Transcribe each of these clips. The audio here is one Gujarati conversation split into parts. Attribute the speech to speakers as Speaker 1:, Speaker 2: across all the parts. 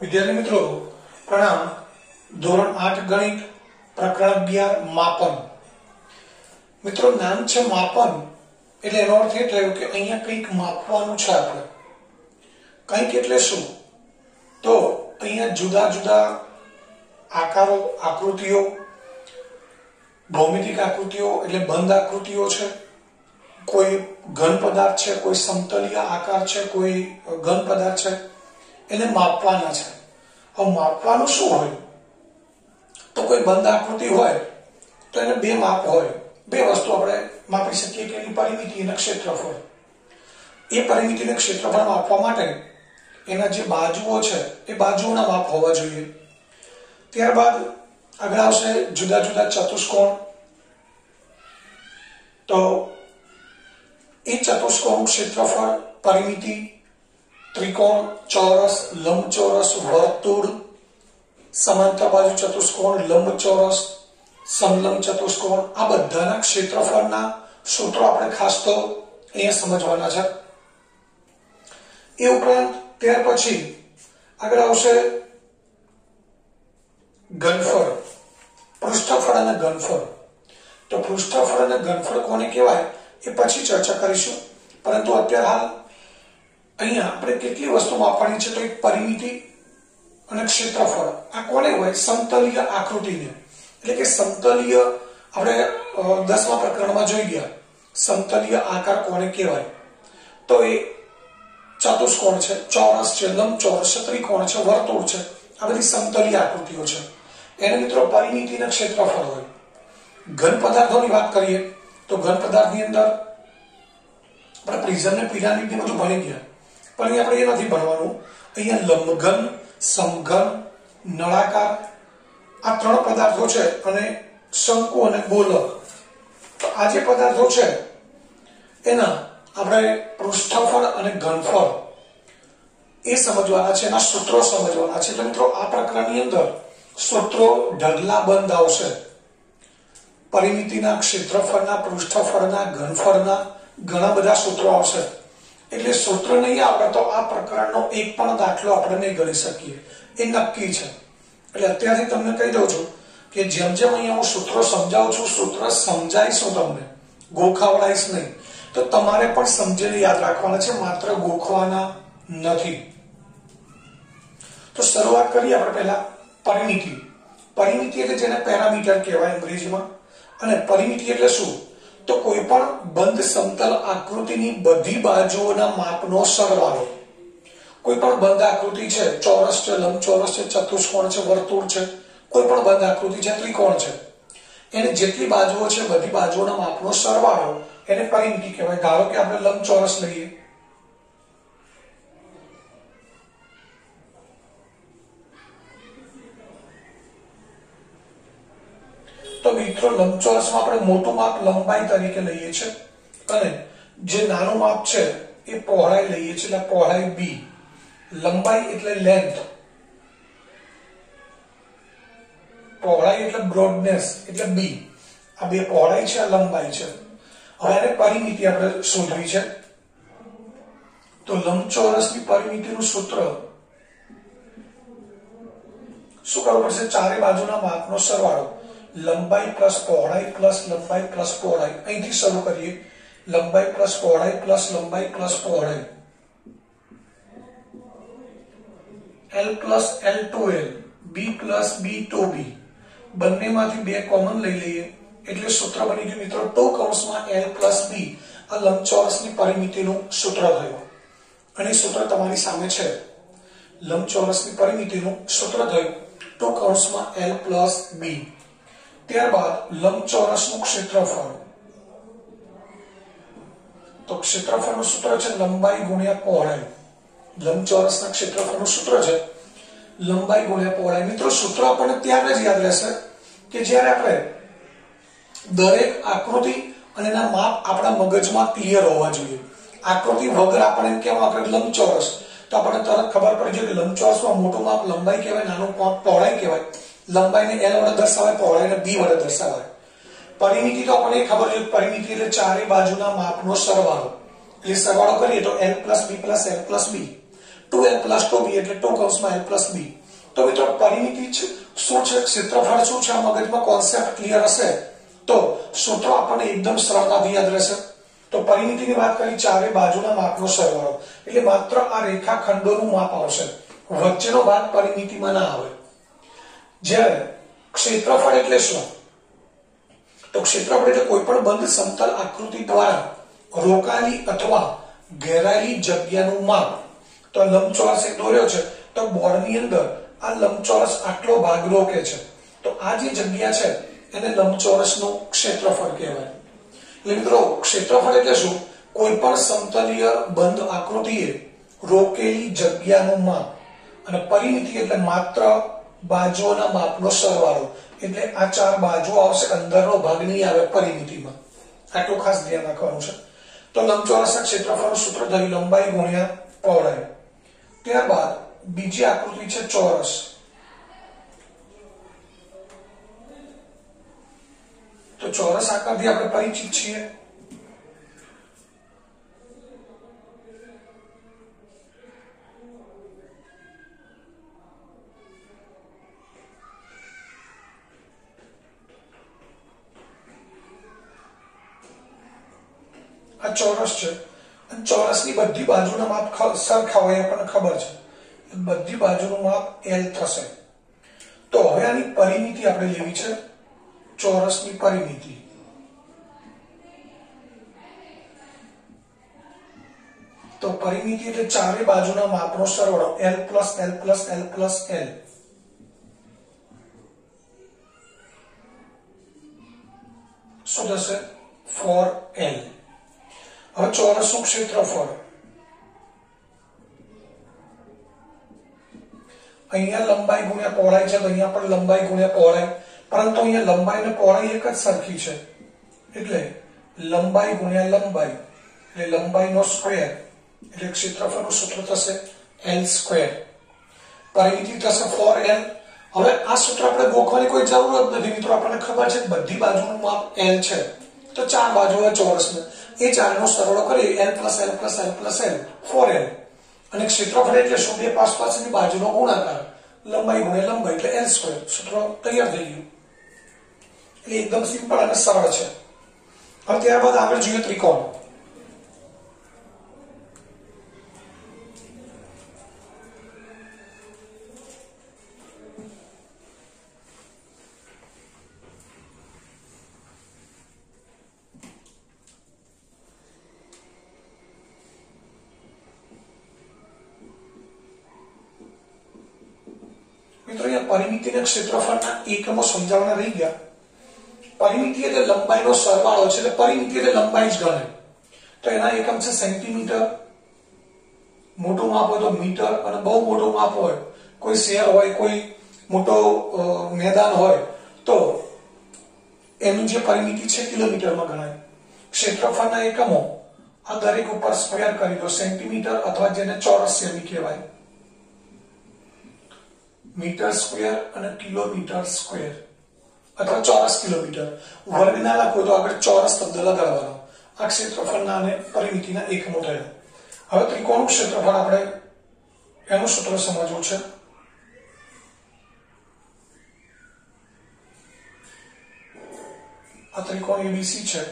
Speaker 1: विद्यार्थी मित्रों प्रणाम। धोरण 8 गणित प्रकरण 11 मापन। मित्रों नाम छे मापन એટલે એનો અર્થ એ થયો કે અહીંયા કંઈક માપવાનું છે આપણે। કંઈક એટલે શું? તો અહીંયા જુદા જુદા આકારો આકૃતિઓ ભૌમિતિક આકૃતિઓ એટલે બંધ આકૃતિઓ છે, કોઈ ઘન પદાર્થ છે, કોઈ સમતલીય આકાર છે, કોઈ ઘન પદાર્થ છે, એને માપવાના છે। હવે માપવાનું શું હોય? તો કોઈ બંધ આકૃતિ હોય તો એને બે માપ હોય, બે વસ્તુ આપણે માપી શકીએ કે એની પરિમિતિ અને ક્ષેત્રફળ। એ પરિમિતિ અને ક્ષેત્રફળ માપવા માટે એના જે બાજુઓ છે એ બાજુઓના માપ હોવા જોઈએ। ત્યારબાદ આગળ આવશે જુદા જુદા ચતુષ્કોણ। તો એ ચતુષ્કોણ ક્ષેત્રફળ પરિમિતિ त्रिकोण चौरस लंबचौरस वर्तुळ समांतर बाजू चतुष्कोण लंबचौरस समलंब चतुष्कोण आ बधाना क्षेत्रफळना सूत्रो આપણે ખાસ તો અહીંયા સમજવાના છે। એ ઉપરાંત ત્યાર પછી આગળ આવશે ઘનફળ, પૃષ્ઠફળ અને ઘનફળ। તો પૃષ્ઠફળ અને ઘનફળ કોને કહેવાય એ પછી ચર્ચા કરીશું, પરંતુ અત્યારે હાલ અહીંયા આપણે કેટલી વસ્તુ માપવાની છે તો એક પરિમિતિ અને ક્ષેત્રફળ આ કોને હોય? સમતલીય આકૃતિને, એટલે કે સમતલીય આપણે 10મા પ્રકરણમાં જોઈ ગયા સમતલીય આકાર કોને કહેવાય? તો એ ચતુષ્કોણ છે, ચોરસ છે, લંબચોરસ છે, ત્રિકોણ છે, વર્તુળ છે, આ બધી સમતલીય આકૃતિઓ છે। એને મિત્રો પરિમિતિ અને ક્ષેત્રફળ હોય। ઘન પદાર્થોની વાત કરીએ તો ઘન પદાર્થની અંદર આપણે પ્રિઝમ ને પિરામિડ ને બધું ભણી ગયા, પણ આપણે એ નથી ભણવાનું। અહીંયા લંબઘન, સમઘન, નળાકાર આ ત્રણ પદાર્થો છે અને શંકુ અને ગોલક। તો આ જે પદાર્થો છે એના આપણે પૃષ્ઠફળ અને ઘનફળ એ સમજવાના છે, એના સૂત્રો સમજવાના છે। એટલે મિત્રો આ પ્રકરણની અંદર સૂત્રો ઢગલાબંધ આવશે। પરિમિતિના, ક્ષેત્રફળના, પૃષ્ઠફળના, ઘનફળના ઘણા બધા સૂત્રો આવશે। એટલે સૂત્ર નહીં આવડે તો આ પ્રકરણનો એક પણ દાખલો આપણે નહીં ગણી શકીએ, એ નક્કી છે। એટલે અત્યારથી તમને કહી દઉં છું કે જેમ જેમ અહીંયા હું સૂત્રો સમજાવું છું, સૂત્ર સમજાઈશું તમને, ગોખાવડાઈશ નહીં। તો તમારે પણ સમજીને યાદ રાખવાના છે, માત્ર ગોખવાના નથી। તો શરૂઆત કરીએ આપણે પહેલા પરિમિતિ। પરિમિતિ એટલે જેને પેરામીટર કહેવાય અંગ્રેજીમાં। અને પરિમિતિ એટલે શું? તો કોઈ પણ બંધ સમતલ આકૃતિની બધી બાજુઓના માપનો સરવાળો। કોઈ પણ બંધ આકૃતિ છે, ચોરસ છે, લંબચોરસ છે, ચતુષ્કોણ છે, વર્તુળ છે, કોઈ પણ બંધ આકૃતિ છે, ત્રિકોણ છે, એને જેટલી બાજુઓ છે બધી બાજુઓના માપનો સરવાળો એને પરિમિતિ કહેવાય। ધારો કે આપણે લંબચોરસ લઈએ તો મિત્રો લંબચોરસમાં આપણે મોટું માપ લંબાઈ તરીકે લઈએ છીએ અને જે નાનું માપ છે એ પહોળાઈ લઈએ છીએ, એટલે પહોળાઈ b। લંબાઈ એટલે લેન્થ, પહોળાઈ એટલે બ્રોડનેસ એટલે b। આ બે પહોળાઈ છે, આ લંબાઈ છે। હવે આને પરિમિતિ આપણે શોધવી છે। તો લંબચોરસની પરિમિતિનું સૂત્ર શું કરવું પડશે? ચારે બાજુના માપનો સરવાળો, લંબાઈ પ્લસ પહોળાઈ પ્લસ લંબાઈ પ્લસ પહોળાઈ। અહીંથી શરૂ કરીએ, લંબાઈ પ્લસ પહોળાઈ પ્લસ લંબાઈ પ્લસ પહોળાઈ, l plus l to l, b plus b to b, બંનેમાંથી બે કોમન લઈ લઈએ એટલે સૂત્ર બની ગયું મિત્રો 2 કૌંસમાં l પ્લસ b। આ લંબચોરસની પરિમિતિનું સૂત્ર થયું અને સૂત્ર તમારી સામે છે। લંબચોરસની પરિમિતિનું સૂત્ર થયું 2 કૌંસમાં l પ્લસ b। ત્યારબાદ લંબચોરસનું ક્ષેત્રફળ। તો ક્ષેત્રફળનું સૂત્ર છે લંબાઈ ગુણ્યા પહોળાઈ। લંબચોરસના ક્ષેત્રફળનું સૂત્ર છે લંબાઈ ગુણ્યા પહોળાઈ। મિત્રો સૂત્ર આપણને ત્યારે જ યાદ રહેશે કે જ્યારે આપણે દરેક આકૃતિ અને એના માપ આપણા મગજમાં ક્લિયર હોવા જોઈએ। આકૃતિ વગર આપણે કેમ આપણે લંબચોરસ તો આપણને તરત ખબર પડી જાય કે લંબચોરસમાં મોટું માપ લંબાઈ કહેવાય, નાનું માપ પહોળાઈ કહેવાય। લંબાઈને l વડે દર્શાવાય, પહોળાઈને b વડે દર્શાવાય। પરિમિતિ તો આપણને ખબર છે, પરિમિતિ એટલે ચારે બાજુના માપનો સરવાળો। એટલે સરવાળો કરીએ તો l + b + l + b। 2l + 2b એટલે 2 કૌંસમાં l + b. તો મિત્રો પરિમિતિ શું છે, ક્ષેત્રફળ શું છે, આ મગજમાં કોન્સેપ્ટ ક્લિયર હશે તો સૂત્રો આપણને એકદમ સરળતાથી યાદ રહેશે. તો પરિમિતિની વાત કરી, ચારે બાજુના માપનો સરવાળો એટલે માત્ર આ રેખાખંડોનું માપ આવશે, વચ્ચેનો ભાગ પરિમિતિમાં ના આવે. જ્યારે ક્ષેત્રફળ એટલે શું, તો ક્ષેત્રફળ એટલે કોઈ પણ બંધ સમતલ આકૃતિ દ્વારા રોકાયેલી અથવા ઘેરાયેલી જગ્યાનું માપ. તો લંબચોરસ એક દોર્યો છે, તો બોર્ડની અંદર આ લંબચોરસ આટલો ભાગ રોકે છે, તો આ જે જગ્યા છે એને લંબચોરસનું ક્ષેત્રફળ કહેવાય. એટલે મિત્રો ક્ષેત્રફળ એટલે શું, કોઈ પણ સમતલીય બંધ આકૃતિએ રોકેલી જગ્યાનું માપ. અને પરિમિતિ એટલે માત્ર બાજુઓના માપનો સરવાળો, એટલે આ ચાર બાજુ આવશે, અંદરનો ભાગ નહીં આવે પરિમિતિમાં. આટલું ખાસ ધ્યાન રાખવાનું છે. તો લંબચોરસના ક્ષેત્રફળનું સૂત્ર થયું લંબાઈ ગુણ્યા પહોળાઈ. ત્યારબાદ બીજી આકૃતિ છે ચોરસ. તો ચોરસ આકારથી આપણે પરિચિત છીએ. આ ચોરસ છે, અને ચોરસની બધી બાજુના માપ સરખા હોય આપણને ખબર છે, બધી બાજુનું માપ l થશે. તો હવે આની પરિમિતિ આપણે લેવી છે, ચોરસની પરિમિતિ. તો પરિમિતિ એટલે ચારે બાજુના માપનો સરવાળો l + l + l + l. શું થશે 4l. હવે ચોરસનું ક્ષેત્રફળ, અહીંયા લંબાઈ ગુણ્યા પહોળાઈ છે, તો અહીંયા પણ લંબાઈ ગુણ્યા પહોળાઈ, પરંતુ અહીંયા લંબાઈ અને પહોળાઈ એક જ સરખી છે, એટલે લંબાઈ ગુણ્યા લંબાઈ એટલે લંબાઈનો સ્ક્વેર, એટલે ક્ષેત્રફળનું સૂત્ર થશે l². પરિમિતિ થશે 4l. હવે આ સૂત્ર આપણે ગોખવાની કોઈ જરૂર જ નથી મિત્રો, આપણને ખબર છે બધી બાજુનું માપ l છે, તો ચાર બાજુ હોય ચોરસને, એ ચારનો સરવાળો કરી l + l + l + l 4l. અને ક્ષેત્રફળ એટલે શું, બે પાસની બાજુનો ગુણાકાર, લંબાઈ ગુણ્યા લંબાઈ એટલે l². સૂત્ર તૈયાર થઈ ગયું. એટલે એકદમ સિમ્પલ અને સરળ છે. હવે ત્યારબાદ આગળ જોઈએ ત્રિકોણ. મિત્રો અહીંયા પરિમિતિ અને ક્ષેત્રફળના એકમો સમજાવવાના રહી ગયા. પરિમિતિ એટલે લંબાઈનો સરવાળો છે, એટલે પરિમિતિ એટલે લંબાઈ જ ગણાય. તો એના એકમ છે સેન્ટીમીટર. મોટું માપ હોય તો મીટર, અને બહુ મોટું માપ હોય, કોઈ શહેર હોય, કોઈ મોટો મેદાન હોય, તો એનું જે પરિમિતિ છે કિલોમીટરમાં ગણાય. ક્ષેત્રફળના એકમો આ દરેક ઉપર સ્ક્વેર કરી દો, સેન્ટીમીટર અથવા જેને ચોરસ સેમી કહેવાય, મીટર સ્ક્વેર અને કિલોમીટર સ્ક્વેર અથવા ચોરસ કિલોમીટર. વર્ગના લખો તો આગળ ચોરસ શબ્દ લગાડવાનો. આ ક્ષેત્રફળના અને પરિમિતિના એકમો થયા. હવે ત્રિકોણનું ક્ષેત્રફળ આપણે એનું સૂત્ર સમજવું છે. આ ત્રિકોણ ABC છે.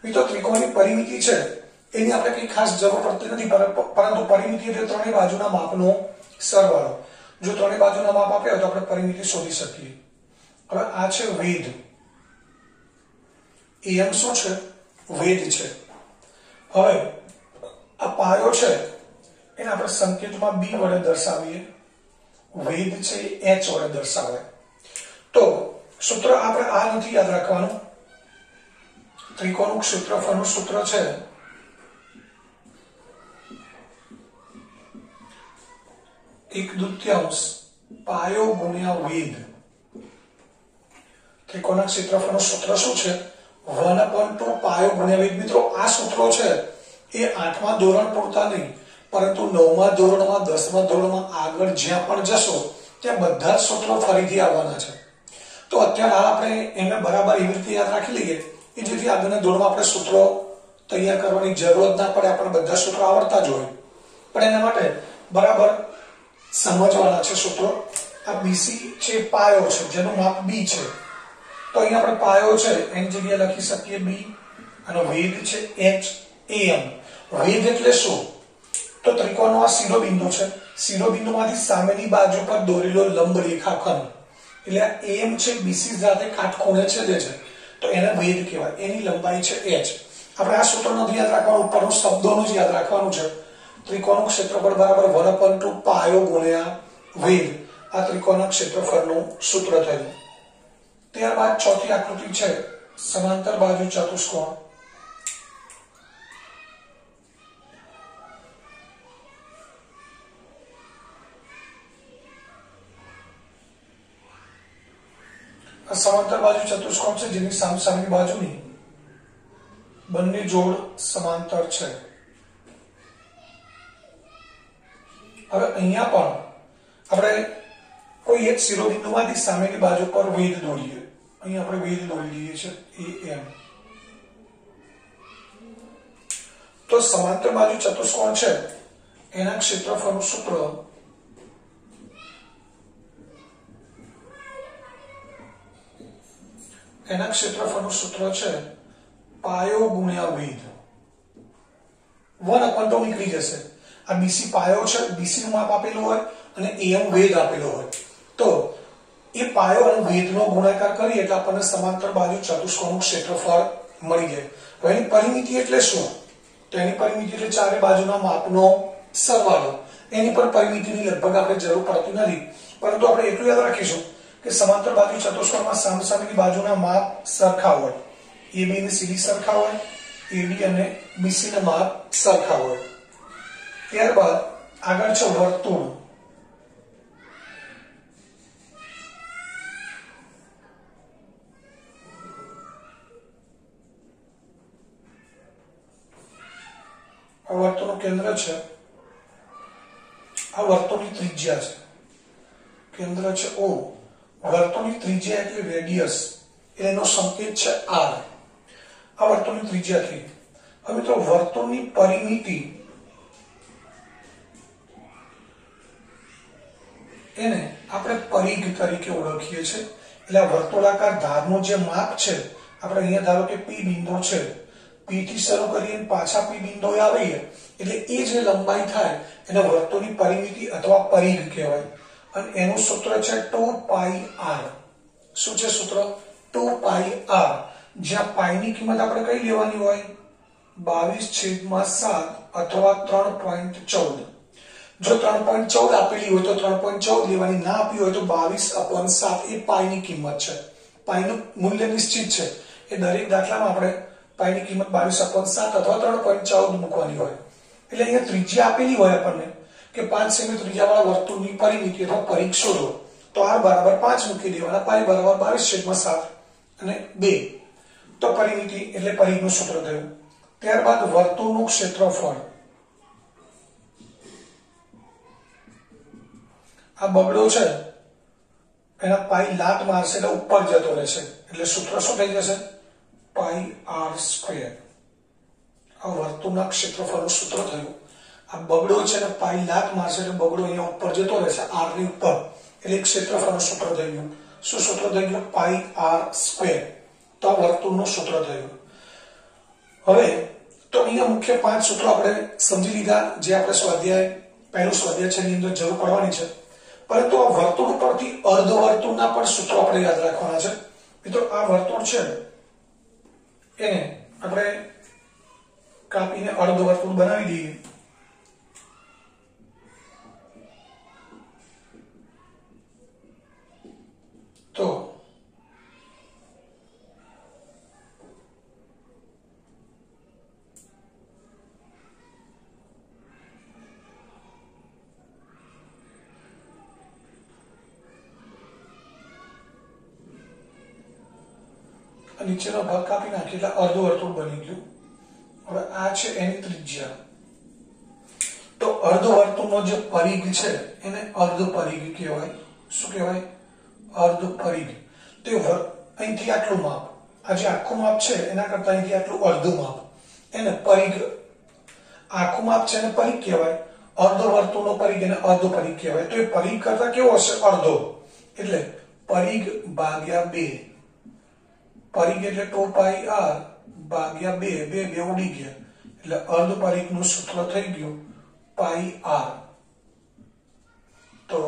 Speaker 1: મિત્રો ત્રિકોણની પરિમિતિ છે એની આપણે કઈ ખાસ જરૂર પડતી નથી, પરંતુ પરિમિતિ એટલે ત્રણેય બાજુના માપનો સરવાળો. જો ત્રણેય બાજુના માપ આપ્યા હોય તો આપણે પરિમિતિ શોધી શકીએ. હવે આ છે વેધ. AM શું છે, વેધ છે. હવે આ પાયો છે એને આપણે સંકેતમાં b વડે દર્શાવીએ, વેધ છે એ h વડે દર્શાવાય. તો સૂત્ર આપણે આ નથી યાદ રાખવાનું. ત્રિકોણનું ક્ષેત્રફળનું સૂત્ર છે 1/2 પાયો ગુણ્યા વેધ. ત્રિકોણના ક્ષેત્રફળનું સૂત્ર શું છે, 1/2 પાયો ગુણ્યા વેધ. મિત્રો આ સૂત્રો છે એ 8મા ધોરણ પૂરતા નહીં, પરંતુ 9મા ધોરણમાં, 10મા ધોરણમાં આગળ જ્યાં પણ જશો ત્યાં બધા જ સૂત્રો ફરીથી આવવાના છે. તો અત્યારે હાલ આપણે એને બરાબર એવી રીતે યાદ રાખી લઈએ કે જેથી આગળના ધોરણમાં આપણે સૂત્રો તૈયાર કરવાની જરૂર જ ના પડે, આપણે બધા સૂત્રો આવડતા જ હોય. પણ એના માટે બરાબર સમજવાના છે સૂત્રો. આ બીસી છે પાયો છે જેનું માપ બી છે, તો અહીંયા આપણે પાયો છે એની જગ્યાએ લખી શકીએ બી, અને વેધ છે એચ એમ. વેધ એટલે શું? તો ત્રિકોણનો આ શિરોબિંદુ છે, શિરોબિંદુમાંથી સામેની બાજુ પર દોરેલો લંબ રેખાખંડ, એટલે આ એમ છે બીસી સાથે કાટખૂણે છેદે છે, તો એને વેધ કહેવાય. એની લંબાઈ છે એચ. આપણે આ સૂત્ર નથી યાદ રાખવાનું, ઉપરનું શબ્દોનું જ યાદ રાખવાનું છે. ત્રિકોણનું ક્ષેત્રફળ બરાબર 1/2 પાયો ગુણ્યા વેધ. આ ત્રિકોણના ક્ષેત્રફળનું સૂત્ર થયું. ત્યારબાદ ચોથી આકૃતિ છે સમાંતર બાજુ ચતુષ્કોણ. આ સમાંતર બાજુ ચતુષ્કોણ છે જેની સામસામેની બાજુની બંને જોડ સમાંતર છે. હવે અહીંયા પણ આપણે કોઈ એક શિરોબિંદુમાંથી સામેની બાજુ પર વેધ દોરીએ. અહીંયા આપણે વેધ દોરી લઈએ છીએ એમ. તો સમાંતર બાજુ ચતુષ્કોણ છે એના ક્ષેત્રફળનું સૂત્ર છે પાયો ગુણ્યા વેધ. 1/2 નીકળી જશે. આ બીસી પાયો છે, બીસી નું માપ આપેલું હોય અને એમ વેધ આપેલો હોય, તો એ પાયો અને વેધનો ગુણાકાર કરીએ એટલે આપણને સમાંતર બાજુ ચતુષ્કોણનું ક્ષેત્રફળ મળી જાય. હવે એની પરિમિતિ એટલે શું? તો એની પરિમિતિ એટલે ચારે બાજુના માપનો સરવાળો. એની પર પરિમિતિની લગભગ આપણે જરૂર પડતી નથી, પરંતુ આપણે એટલું યાદ રાખીશું કે સમાંતર બાજુ ચતુષ્કોણમાં સામસામેની બાજુના માપ સરખા હોય. AB અને CD સરખા હોય, AD અને BC ના માપ સરખા હોય. ત્યારબાદ આગળ છે વર્તુળ. આ વર્તુળનું કેન્દ્ર છે, આ વર્તુળની ત્રિજ્યા છે, કેન્દ્ર છે O. વર્તુળની ત્રિજ્યા એટલે રેડિયસ, એનો સંકેત છે R. આ વર્તુળની ત્રિજ્યા થઈ. હવે મિત્રો વર્તુળની પરિમિતિ એને આપણે પરિઘ તરીકે ઓળખીએ છીએ. એટલે વર્તુળાકાર ધારનો જે માપ છે, આપણે અહીંયા ધારો કે P બિંદુ છે, P થી શરૂ કરીને પાછા P બિંદુએ આવીએ એટલે એ જે લંબાઈ થાય એને વર્તુળની પરિમિતિ અથવા પરિઘ કહેવાય. અને એનું સૂત્ર છે 2πr. શું છે સૂત્ર? 2πr. જ્યાં પાઈ ની કિંમત આપણે કઈ લેવાની હોય? 22/7 અથવા 3.14. જો 3.14 આપેલી હોય તો 3.14 લેવાની, ના આપી હોય તો 22/7 એ પાઈ ની કિંમત છે. પાઈ નું મૂલ્ય નિશ્ચિત છે, એ દરેક દાખલામાં આપણે પાઈ ની કિંમત 22/7 અથવા 3.14 મૂકવાની હોય. એટલે અહીંયા ત્રિજ્યા આપેલી હોય આપણને કે 5 સેમી ત્રિજ્યાવાળા વર્તુળની પરિમિતિ અથવા પરિઘ શોધો, તો r બરાબર 5 મૂકી દેવાના, પાઈ બરાબર 22/7 અને 2. તો પરિમિતિ એટલે પરિઘનું સૂત્ર થયું. ત્યારબાદ વર્તુળનું ક્ષેત્રફળ. આ બગડો છે એના પાઈ લાત મારશે એટલે ઉપર જતો રહેશે, એટલે સૂત્ર શું થઈ જશે? પાઈ r². આ વર્તુળના ક્ષેત્રફળનું સૂત્ર થયું. આ બગડો છે ને પાઈ લાત મારશે એટલે બગડો અહીંયા ઉપર જતો રહેશે, r ની ઉપર, એટલે ક્ષેત્રફળનું સૂત્ર થઈ ગયું. શું સૂત્ર થઈ ગયું? પાઈ r². તો આ વર્તુળનું સૂત્ર થયું. હવે તો અહીંયા મુખ્ય 5 સૂત્રો આપણે સમજી લીધા, જે આપણે સ્વાધ્યાય પહેલું સ્વાધ્યાય છે એની અંદર જરૂર પડવાની છે. પરંતુ આ વર્તુળ પરથી અર્ધવર્તુળના પણ સૂત્રો આપણે યાદ રાખવાના છે. મિત્રો આ વર્તુળ છે એને આપણે કાપીને અર્ધવર્તુળ બનાવી દઈએ. તો નીચેનો ભાગ કાપી નાખી એટલે અર્ધવર્તુળ બની ગયું. હવે આ છે એની ત્રિજ્યા. તો અર્ધવર્તુળનો જે પરિઘ છે એને અર્ધ પરિઘ કહેવાય. શું કહેવાય? અર્ધ પરિઘ. તો અહીંથી આટલું માપ, આ જે આખું માપ છે એના કરતા અહીંથી આટલું અર્ધ માપ, એને પરિઘ. આખું માપ છે એને પરિઘ કહેવાય, અર્ધવર્તુળનો પરિઘ અને અર્ધ પરિઘ કહેવાય. તો એ પરિઘ કરતા કેવો હશે? અડધો. એટલે પરિઘ ભાગ્યા 2. પરિઘ એટલે 2πr ભાગ્યા 2. 2 ઉડી ગયા એટલે અર્ધ પરિઘનું સૂત્ર થઈ ગયું πr. તો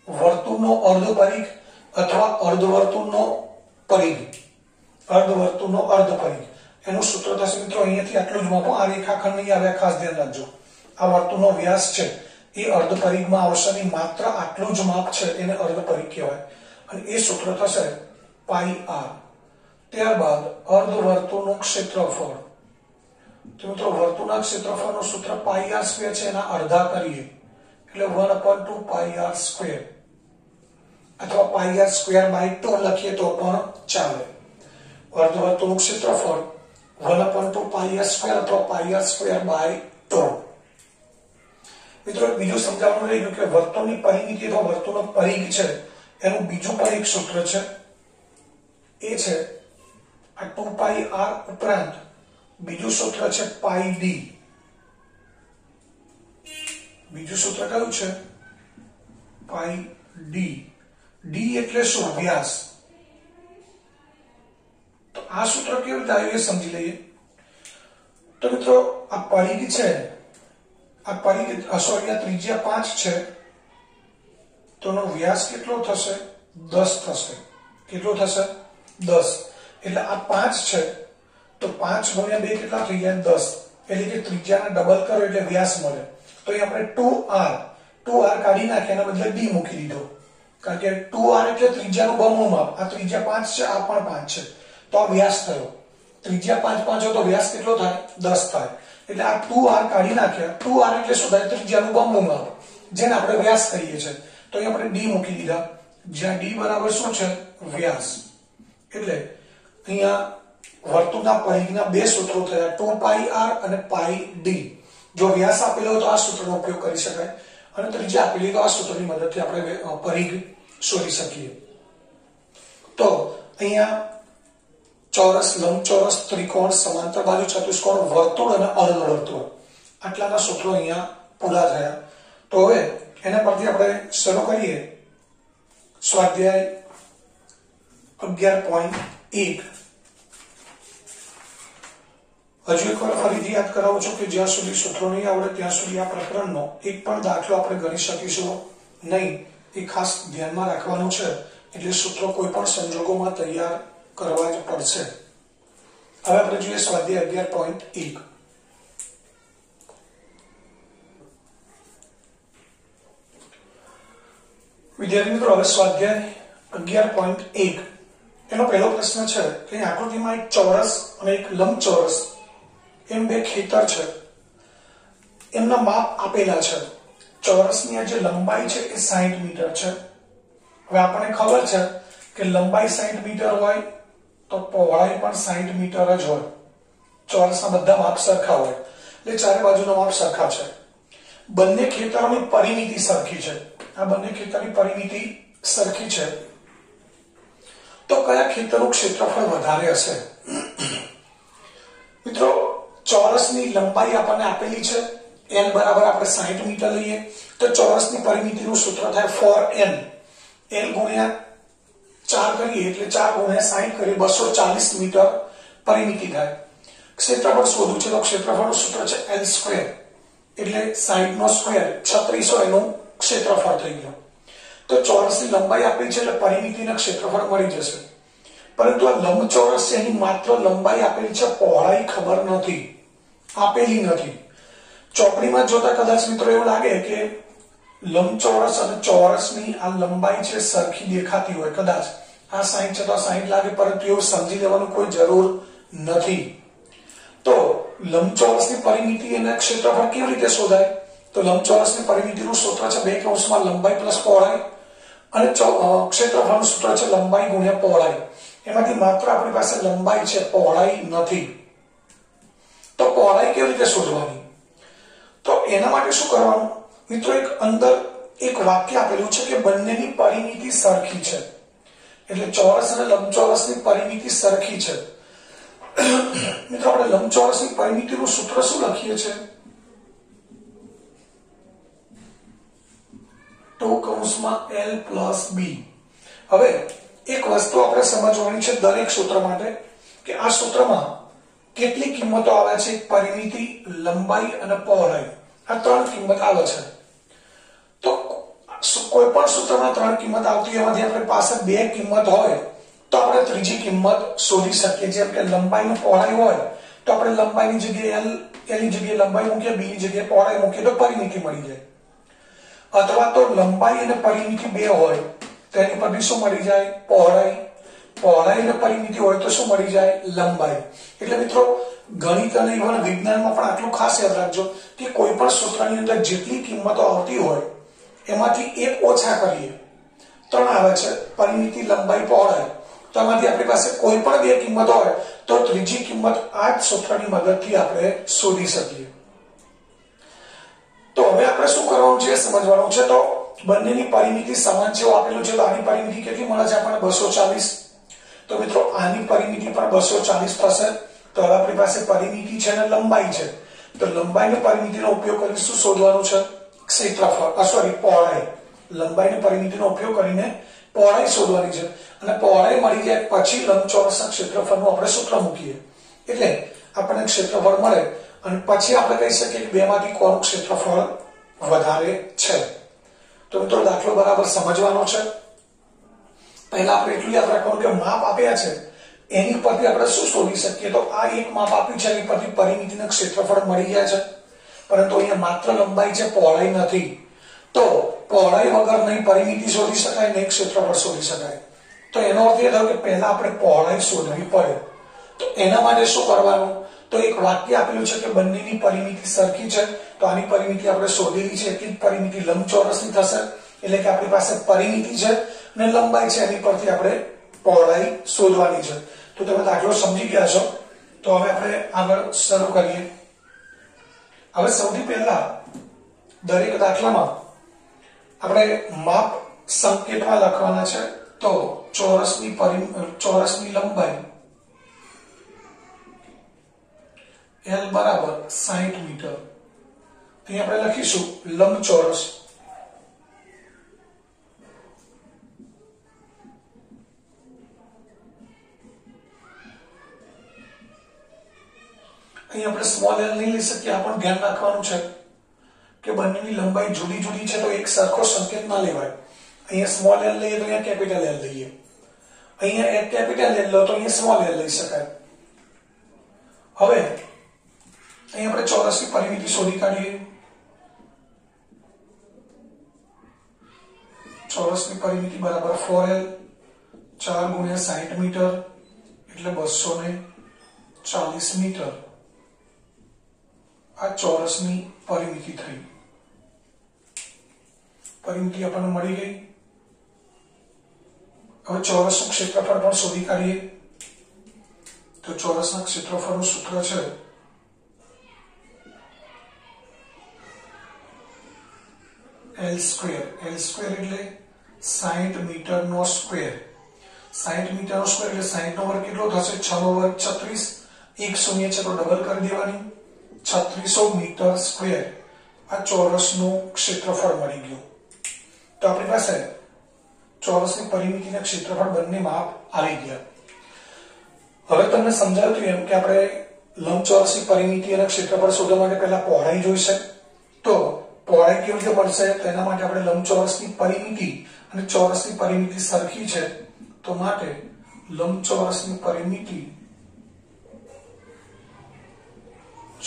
Speaker 1: વર્તુળનો અર્ધ પરિઘ અથવા અર્ધવર્તુળનો પરિઘ, અર્ધવર્તુળનો અર્ધ પરિઘ એનું સૂત્ર થશે મિત્રો અહીંયાથી આટલું જ માપો. આ રેખાખંડ નહીં આવે, ખાસ ધ્યાન રાખજો. આ વર્તુળનો વ્યાસ છે એ અર્ધ પરિઘમાં આવશે નહીં, માત્ર આટલું જ માપ છે એને અર્ધ પરિઘ કહેવાય અને એ સૂત્ર થશે πr. ત્યારબાદ અર્ધવર્તુળનું ક્ષેત્રફળ. તો મિત્રો વર્તુળના ક્ષેત્રફળનું સૂત્ર πr² છે, એના અડધા કરીએ એટલે 1/2πr² અથવા πr²/2 લખીએ તો પણ ચાલે. અર્ધવર્તુળનું ક્ષેત્રફળ 1/2πr² અથવા πr²/2. મિત્રો બીજું સમજાવવાનું રહી ગયું કે વર્તુળની પરિમિતિ અથવા વર્તુળનો પરિઘ છે એનું બીજું પણ એક સૂત્ર છે. એ છે આ 2πr ઉપરાંત બીજું સૂત્ર છે πd. બીજું સૂત્ર કયું છે? πd. d એટલે શું? વ્યાસ. તો આ સૂત્ર કેવી રીતે આવ્યું એ સમજી લઈએ. તો મિત્રો આ પરિઘ છે, આ પરિઘ અહીંયા ત્રિજ્યા 5 છે તો એનો વ્યાસ કેટલો થશે? 10 થશે. કેટલો થશે? 10. એટલે આ 5 છે તો 5 ગુણ્યા 2 કેટલા થઈ જાય? 10. એટલે કે ત્રિજ્યાના ડબલ કરો એટલે વ્યાસ મળે. તો અહીં આપણે 2r કાઢી નાખ્યા, એના બદલે d મૂકી દીધો, કારણ કે 2r એટલે ત્રિજ્યાનું બમણું માપ. આ ત્રિજ્યા 5 છે, આ પણ 5 છે, તો આ વ્યાસ થયો. ત્રિજ્યા 5 5 હોય તો વ્યાસ કેટલો થાય? 10 થાય. એટલે આ 2r કાઢી નાખ્યા. 2r એટલે શું થાય? ત્રિજ્યાનું બમણું માપ, જેને આપણે વ્યાસ કહીએ છીએ. તો અહીં આપણે d મૂકી દીધા, જ્યાં d બરાબર શું છે? વ્યાસ. એટલે અહીંયા વર્તુળના પરિઘના બે સૂત્રો થયા, 2πr અને πd. જો વ્યાસ આપેલો હોય તો આ સૂત્રનો ઉપયોગ કરી શકાય અને ત્રિજ્યા આપેલી તો આ સૂત્રની મદદથી આપણે પરિઘ શોધી શકીએ. તો અહીંયા ચોરસ, લંબચોરસ, ત્રિકોણ, સમાંતર બાજુ, ચતુષ્કોણ, વર્તુળ અને અર્ધવર્તુળ આટલાના સૂત્રો અહીંયા પૂરા થયા. તો હવે એના પરથી આપણે શરૂ કરીએ સ્વાધ્યાય 11.1. હજુ એકવાર ફરીથી યાદ કરાવું છું કે જ્યાં સુધી સૂત્રો નહીં આવડે ત્યાં સુધી આ પ્રકરણનો એક પણ દાખલો આપણે ગણી શકીશું નહીં. એ ખાસ ધ્યાનમાં રાખવાનું છે. એટલે સૂત્રો કોઈ પણ સંજોગોમાં તૈયાર કરવા જ પડશે. હવે આપણે જોઈએ સ્વાધ્યાય 11.1. વિદ્યાર્થી મિત્રો, હવે સ્વાધ્યાય 11.1 એનો પહેલો પ્રશ્ન છે કે આકૃતિમાં એક ચોરસ અને એક લંબચોરસ એમ બે ખેતર છે, એમના માપ આપેલા છે. ચોરસની આ જે લંબાઈ છે એ 60 મીટર છે. હવે આપણને ખબર છે કે લંબાઈ 60 મીટર હોય તો પહોળાઈ પણ 60 મીટર જ હોય. ચોરસના બધા માપ સરખા હોય એટલે ચારે બાજુના માપ સરખા છે. બંને ખેતરોની પરિમિતિ સરખી છે. આ બંને ખેતરની પરિમિતિ સરખી છે. તો કયા ખેતરનું ક્ષેત્રફળ વધારે હશે? મિત્રો, ચોરસની લંબાઈ આપણને આપેલી છે, l બરાબર આપણે 60 મીટર લઈએ તો ચોરસની પરિમિતિનું સૂત્ર થાય 4n. l ગુણ્યા 4 કરીએ એટલે 4 ગુણ્યા 60 કરીએ 240 મીટર પરિમિતિ થાય. ક્ષેત્રફળ શોધવું છે તો ક્ષેત્રફળનું સૂત્ર છે l², એટલે 60 નો સ્ક્વેર 3600 એનું ક્ષેત્રફળ થઈ ગયું. તો ચોરસની લંબાઈ આપેલી છે એટલે પરિમિતિના ક્ષેત્રફળ મળી જશે. પરંતુ આ લંબચોરસ છે એની માત્ર લંબાઈ આપેલી છે, પહોળાઈ ખબર નથી, આપેલી નથી. ચોકડીમાં જોતા કદાચ મિત્રો એવું લાગે કે લંબચોરસ અને ચોરસની આ લંબાઈ છે સરખી દેખાતી હોય, કદાચ આ 60 છે તો 60 લાગે, પરંતુ એવું સમજી લેવાનું કોઈ જરૂર નથી. તો લંબચોરસની પરિમિતિ અને ક્ષેત્રફળ કેવી રીતે શોધાય? તો લંબચોરસની પરિમિતિનું સૂત્ર છે 2 કૌંસમાં લંબાઈ પ્લસ પહોળાઈ અને ક્ષેત્રફળનું સૂત્ર છે લંબાઈ ગુણ્યા પહોળાઈ. એમાંથી માત્ર આપણી પાસે લંબાઈ છે, પહોળાઈ નથી. તો પહોળાઈ કેવી રીતે શોધવાની? તો એના માટે શું કરવાનું મિત્રો? એક અંદર એક વાક્ય આપેલું છે કે બંનેની પરિમિતિ સરખી છે. એટલે ચોરસ અને લંબચોરસની પરિમિતિ સરખી છે. મિત્રો, આપણે લંબચોરસની પરિમિતિનું સૂત્ર શું લખીએ છીએ? ટુ કૌંસમાં l પ્લસ b. હવે એક વસ્તુ આપણે સમજવાની છે દરેક સૂત્ર માટે કે આ સૂત્રમાં કેટલી કિંમતો આવે છે, પરિમિતિ, લંબાઈ અને પહોળાઈ. આ ત્રણ કિંમત આવે છે. તો કોઈ પણ સૂત્રમાં ત્રણ કિંમત આવતી એમાંથી આપણી પાસે બે કિંમત હોય તો આપણે ત્રીજી કિંમત શોધી શકીએ. જેમ કે લંબાઈ અને પહોળાઈ હોય તો આપણે લંબાઈની જગ્યાએ l ની જગ્યાએ લંબાઈ મૂકીએ, b ની જગ્યાએ પહોળાઈ મૂકીએ તો પરિમિતિ મળી જાય. અથવા તો લંબાઈ અને પરિમિતિ બે હોય તો એની પરથી શું મળી જાય, પહોળાઈ. પહોળાઈ અને પરિમિતિ હોય તો શું મળી જાય, લંબાઈ. એટલે મિત્રો ગણિત અને ઇવન વિજ્ઞાનમાં પણ આટલું ખાસ યાદ રાખજો કે કોઈ પણ સૂત્રની અંદર જેટલી કિંમતો આવતી હોય એમાંથી એક ઓછા કરીએ, ત્રણ આવે છે, પરિમિતિ, લંબાઈ, પહોળાઈ. તો એમાંથી આપણી પાસે કોઈ પણ બે કિંમત હોય તો ત્રીજી કિંમત આ જ સૂત્રની મદદથી આપણે શોધી શકીએ. તો હવે આપણે શું કરવાનું છે સમજવાનું છે. તો બંનેની પરિમિતિ સમાન છે આપેલું છે. તો આની પરિમિતિ કેટલી મળે છે આપણને, 240. તો મિત્રો આની પરિમિતિ પણ 240 થશે. તો હવે આપણી પાસે પરિમિતિ છે અને લંબાઈ છે. તો લંબાઈની પરિમિતિનો ઉપયોગ કરીને શું શોધવાનું છે, ક્ષેત્રફળ, સોરી પહોળાઈ. લંબાઈની પરિમિતિનો ઉપયોગ કરીને પહોળાઈ શોધવાની છે. અને પહોળાઈ મળી જાય પછી લંબચોરસના ક્ષેત્રફળનું આપણે સૂત્ર મૂકીએ એટલે આપણને ક્ષેત્રફળ મળે અને પછી આપણે કહી શકીએ કે બેમાંથી કોનું ક્ષેત્રફળ વધારે છે. તો મિત્રો દાખલો બરાબર સમજવાનો છે. પહેલા આપણે એટલું યાદ રાખવાનું કે માપ આપ્યા છે એની પરથી આપણે શું શોધી શકીએ. તો આ એક માપ આપ્યું છે એની પરથી પરિમિતિના ક્ષેત્રફળ મળી ગયા છે, પરંતુ અહીંયા માત્ર લંબાઈ છે, પહોળાઈ નથી. તો પહોળાઈ વગર નહીં પરિમિતિ શોધી શકાય, નહીં ક્ષેત્રફળ શોધી શકાય. તો એનો અર્થ એ થયો કે પહેલા આપણે પહોળાઈ શોધવી પડે. તો એના માટે શું કરવાનું, તો એક વાક્ય આપેલું છે કે બંનેની પરિમિતિ સરખી છે. તો આની પરિમિતિ આપણે શોધેલી છે, એટલી જ પરિમિતિ લંબચોરસની થશે. એટલે કે આપણી પાસે પરિમિતિ છે અને લંબાઈ છે, એની પરથી આપણે પહોળાઈ શોધવાની છે. તો તમે દાખલો સમજી ગયા છો. તો હવે આપણે આગળ શરૂ કરીએ. હવે સૌથી પહેલા દરેક દાખલામાં આપણે માપ સંકેતમાં લખવાના છે. તો ચોરસની લંબાઈ l બરાબર 60 મીટર. અહીં આપણે લખીશું લંબચોરસ. અહીં આપણે સ્મોલ l નહીં લઈ શકીએ. આ પણ ધ્યાન રાખવાનું છે કે બંનેની લંબાઈ જુદી જુદી છે તો એક સરખો સંકેત ના લેવાય. અહીંયા સ્મોલ l લઈએ તો અહીંયા કેપિટલ L લઈએ. અહીંયા એક કેપિટલ L લો તો અહીંયા સ્મોલ l લઈ શકાય. હવે અહીં આપણે ચોરસની પરિમિતિ શોધી કાઢીએ. ચોરસની પરિમિતિ બરાબર 4l. 4 ગુણ્યા 60 મીટર એટલે 240 મીટર. આ ચોરસની પરિમિતિ થઈ. પરિમિતિ આપણને મળી ગઈ. હવે ચોરસનું ક્ષેત્રફળ પણ શોધી કાઢીએ. તો ચોરસના ક્ષેત્રફળનું સૂત્ર છે L સ્ક્વેર. L સ્ક્વેર એટલે 60 મીટરનો સ્ક્વેર. 60 મીટરનો સ્ક્વેર એટલે 60 નો વર્ગ કેટલો થશે, 6 નો વર્ગ 36. એક શૂન્ય છે તો ડબલ કરી દેવાની, 3600 મીટર સ્ક્વેર. આ ચોરસનું ક્ષેત્રફળ મળી ગયું. તો આપણી પાસે ચોરસની પરિમિતિ અને ક્ષેત્રફળ બંને માપ આવી ગયા. હવે તમને સમજાયું એમ કે આપણે લંબચોરસની પરિમિતિ અને ક્ષેત્રફળ શોધવા માટે પહેલા પહોળાઈ જોઈશે. તો પહોળાઈ કેવી રીતે મળશે, તેના માટે આપણે લંબચોરસની પરિમિતિ અને ચોરસની પરિમિતિ સરખી છે. તો માટે લંબચોરસની પરિમિતિ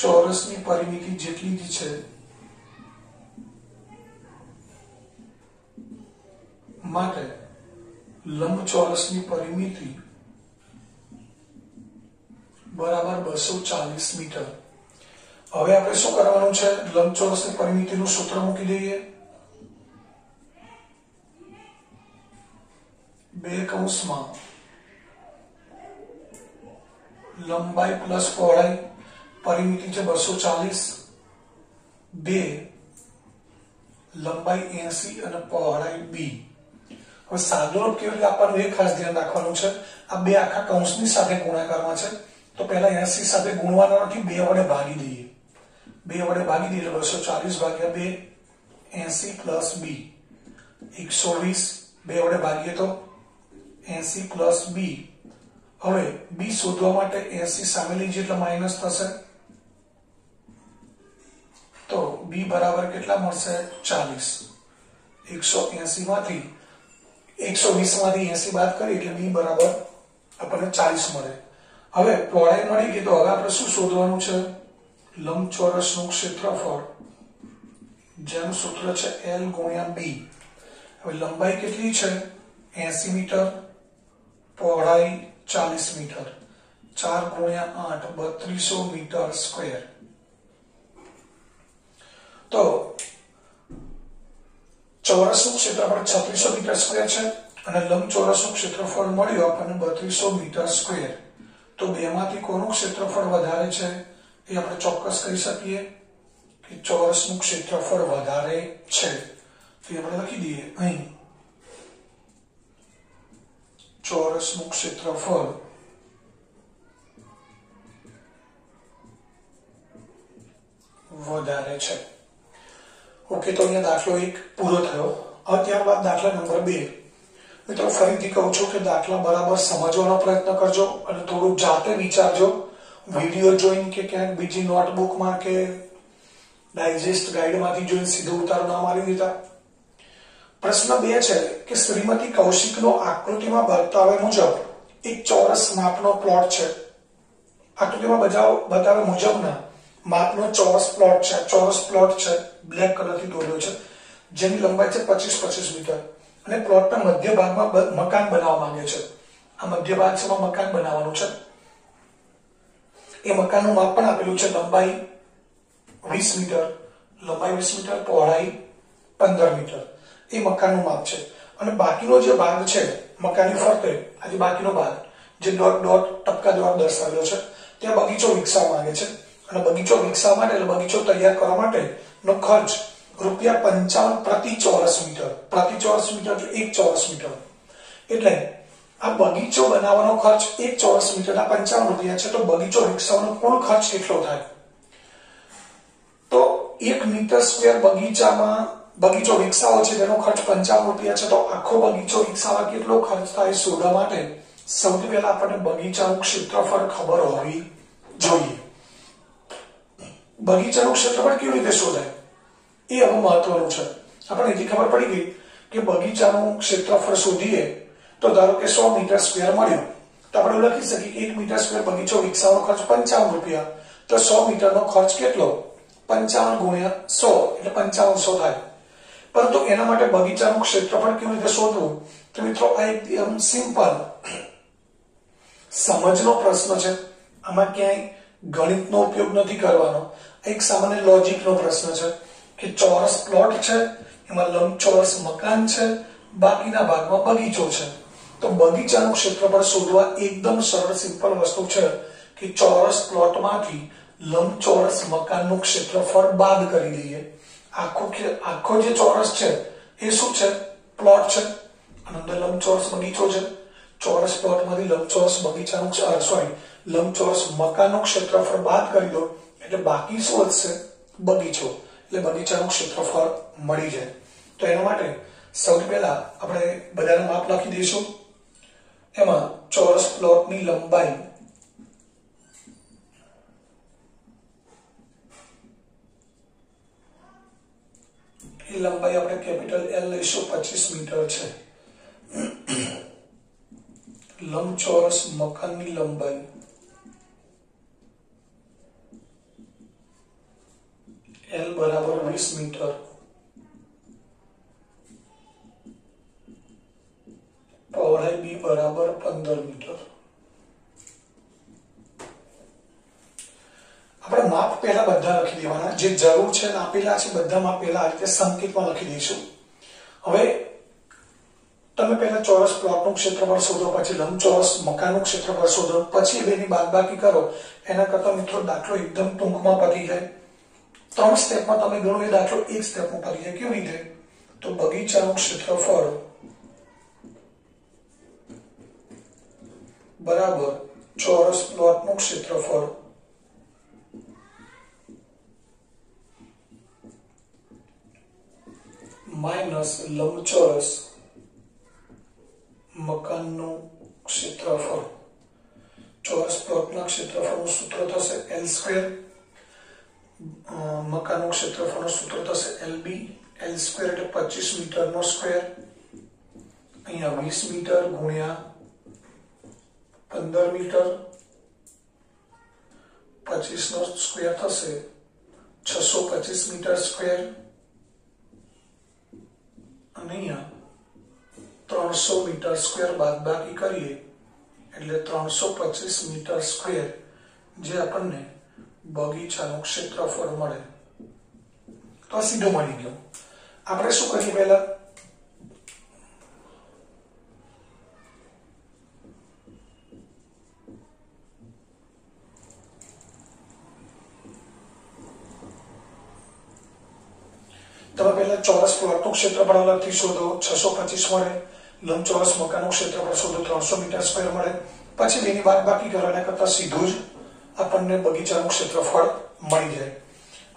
Speaker 1: ચોરસની પરિમિતિ જેટલી જ છે, માટે લંબચોરસની પરિમિતિ બરાબર 240 મીટર. હવે આપણે શું કરવાનું છે, લંબચોરસની પરિમિતિનું સૂત્ર મૂકી દઈએ. 2 કૌંસમાં લંબાઈ પ્લસ પહોળાઈ. પરિમિતિ છે 240, 2 લંબાઈ 80 અને પહોળાઈ b. હવે સાદુરૂપ કેવી રીતે આપવાનું એ ખાસ ધ્યાન રાખવાનું છે. આ બે આખા કૌંસની સાથે ગુણાકારમાં છે તો પહેલા 80 સાથે ગુણવાના નથી, 2 વડે ભાગી દઈએ. 2 વડે ભાગી દઈએ એટલે 240 ભાગ્યા 2, 80 પ્લસ b. 120 બે વડે ભાગીએ તો 80 પ્લસ બી. હવે બી શોધવા માટે 80 સામે લીધી એટલે માઇનસ થશે, તો બી બરાબર કેટલા મળશે? 40. 180 માંથી 120 માંથી 80 બાદ કરી એટલે બી બરાબર આપણને 40 મળે. હવે પહોળાઈ મળી ગઈ, તો હવે આપણે શું શોધવાનું છે? લંબચોરસનું ક્ષેત્રફળ, જેનું સૂત્ર છે L ગુણ્યા બી. હવે લંબાઈ કેટલી છે? 80 મીટર, પહોળાઈ 40 મીટર, 4 ગુણ્યા 8 3200 મીટર સ્ક્વેર. તો ચોરસનું ક્ષેત્રફળ 3600 મીટર સ્ક્વેર છે અને લંબચોરસનું ક્ષેત્રફળ મળ્યું આપણને 3200 મીટર સ્ક્વેર. તો બેમાંથી કોનું ક્ષેત્રફળ વધારે છે એ આપણે ચોક્કસ કહી શકીએ કે ચોરસનું ક્ષેત્રફળ વધારે છે. તો આપણે લખી દઈએ અહીં ચોરસનું ક્ષેત્રફળ વધારે છે. ઓકે, તો અહીંયા દાખલો 1 પૂરો થયો. હવે ત્યારબાદ દાખલા નંબર 2. મિત્રો ફરીથી કહું છું કે દાખલા બરાબર સમજવાનો પ્રયત્ન કરજો અને થોડું જાતે વિચારજો. વિડીયો જોઈને કે ક્યાંક બીજી નોટબુકમાં કે ડાયજેસ્ટ ગાઈડમાંથી જોઈને સીધો ઉતારો ના મારી દીધા. પ્રશ્ન 2 છે કે શ્રીમતી કૌશિકનો આકૃતિમાં બતાવ્યા મુજબ એક ચોરસ માપનો પ્લોટ છે. આકૃતિમાં બતાવ્યા મુજબના માપનો ચોરસ પ્લોટ છે. ચોરસ પ્લોટ છે, બ્લેક કલરથી દોરેલો છે, જેની લંબાઈ છે 25 મીટર અને પ્લોટના મધ્ય ભાગમાં મકાન બનાવવા માંગે છે. આ મધ્ય ભાગ છે, મકાન બનાવવાનું છે. એ મકાનનું માપ પણ આપેલું છે. લંબાઈ 20 મીટર, પહોળાઈ 15 મીટર. એ મકાનનું માપ છે. અને બાકીનો જે ભાગ છે મકાનની ફરતે, આજે બાકીનો ભાગ જે ડોટ ડોટ ટપકા દ્વારા દર્શાવેલો છે, ત્યાં બગીચો વિકસાવવા માંગે છે. અને બગીચો વિકસાવવા માટે એટલે બગીચો તૈયાર કરવા માટેનો ખર્ચ ₹55 પ્રતિ ચોરસ મીટર. પ્રતિ ચોરસ મીટર એટલે 1 ચોરસ મીટર. એટલે આ બગીચો બનાવવાનો ખર્ચ 1 ચોરસ મીટરના ₹55 છે. તો બગીચો વિકસાવવાનો કુલ ખર્ચ કેટલો થાય? તો 1 મીટર સ્ક્વેર બગીચો વિકસાવો છે તેનો ખર્ચ ₹55 છે. તો આખો બગીચો વિકસાવવા કેટલો ખર્ચ થાય શોધવા માટે સૌથી પહેલા આપણને બગીચાનું ક્ષેત્રફળ ખબર હોવી જોઈએ. બગીચાનું ક્ષેત્રફળ કેવી રીતે શોધાય એ હવે મહત્વનું છે. આપણને એથી ખબર પડી ગઈ કે બગીચાનું ક્ષેત્રફળ શોધીએ તો ધારો કે 100 મીટર સ્ક્વેર મળ્યું, તો આપણે લખી શકીએ કે 1 મીટર સ્ક્વેર બગીચો વિકસાવવાનો ખર્ચ ₹55. તો 100 મીટરનો ખર્ચ કેટલો? 55 ગુણ્યા 100 એટલે 5500 થાય. પરંતુ એના માટે બગીચાનું ક્ષેત્રફળ કેવી રીતે શોધવું? તો મિત્રો આ એકદમ સિમ્પલ સમજનો પ્રશ્ન છે. આમાં ક્યાંય ગણિતનો ઉપયોગ નથી કરવાનો. એક સામાન્ય લોજિકનો પ્રશ્ન છે કે ચોરસ પ્લોટ છે, એમાં લંબચોરસ મકાન છે, બાકીના ભાગમાં બગીચો છે. તો બગીચાનું ક્ષેત્રફળ શોધવા એકદમ સરળ સિમ્પલ વસ્તુ છે કે ચોરસ પ્લોટમાંથી લંબચોરસ મકાનનું ક્ષેત્રફળ બાદ કરી દઈએ. આખો જે ચોરસ છે એ શું છે? પ્લોટ છે. અને અંદર લંબચોરસ બગીચો છે. ચોરસ પ્લોટમાંથી લંબચોરસ મકાનનું ક્ષેત્રફળ બાદ કરી દો એટલે બાકી શું વધશે? બગીચો. એટલે બગીચાનું ક્ષેત્રફળ મળી જાય. તો એના માટે સૌથી પહેલા આપણે બધાના માપ લખી દઈશું. એમાં ચોરસ પ્લોટની લંબાઈ આપણે કેપિટલ L લઈશું, 25 મીટર છે. લંબચોરસ મકાનની લંબાઈ L બરાબર 20 મીટર, પહોળાઈ B બરાબર 15 મીટર. આપણે માપ પહેલા બધા લખી દેવાના. જે જરૂર છે આપેલા છે બધા માપ પહેલા આ રીતે સંકેતમાં લખી દઈશું. હવે તમે પહેલા ચોરસ પ્લોટનું ક્ષેત્રફળ શોધો, પછી લંબચોરસ મકાનનું ક્ષેત્રફળ શોધો, પછી બેની બાદબાકી કરો. એના કરતા મિત્રો દાખલો એકદમ ટૂંકમાં પતી જાય. 3 સ્ટેપમાં તમે ગણો એ દાખલો 1 સ્ટેપમાં પતી જાય. કેવી રીતે? તો બગીચાનું ક્ષેત્રફળ બરાબર ચોરસ પ્લોટનું ક્ષેત્રફળ માઇનસ લંબચોરસ મકાનનું ક્ષેત્રફળ. ચોરસ પ્લોટના ક્ષેત્રફળનું સૂત્ર થશે L સ્ક્વેર, મકાનનું ક્ષેત્રફળનું સૂત્ર થશે LB. L સ્ક્વેર એટલે 25 મીટરનો સ્ક્વેર, અહીંયા 20 મીટર ગુણ્યા 15 મીટર, 25 નો સ્ક્વેર થશે 625 મીટર સ્ક્વેર, અને અહીંયા 300 મીટર સ્ક્વેર બાદબાકી કરીએ એટલે 325 મીટર સ્ક્વેર, જે આપણને બગીચાનું ક્ષેત્રફળ મળે. તો આ સીધો મળી ગયો. આપણે શું કરીએ પહેલા, તમે પહેલા ચોરસ પ્લોટનું ક્ષેત્રફળ અલગથી શોધો, 625 મળે. લંબચોરસ મકાનનું ક્ષેત્રફળ શોધો, 300 મીટર સ્ક્વેર મળે. પછી બેની બાદબાકી કરો, એના કરતા સીધું જ આપણને બગીચાનું ક્ષેત્રફળ મળી જાય.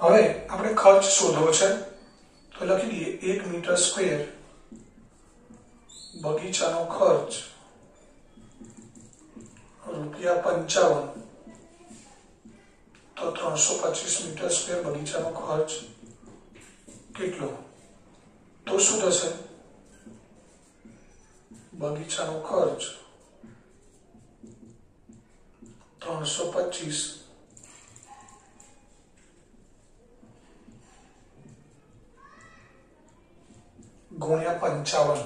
Speaker 1: હવે આપણે ખર્ચ શોધવો છે, તો લખી દઈએ 1 મીટર સ્ક્વેર બગીચાનો ખર્ચ ₹55, તો 325 મીટર સ્ક્વેર બગીચાનો ખર્ચ કેટલો? તો શું થશે? બગીચાનો ખર્ચ 325 ગુણ્યા 55.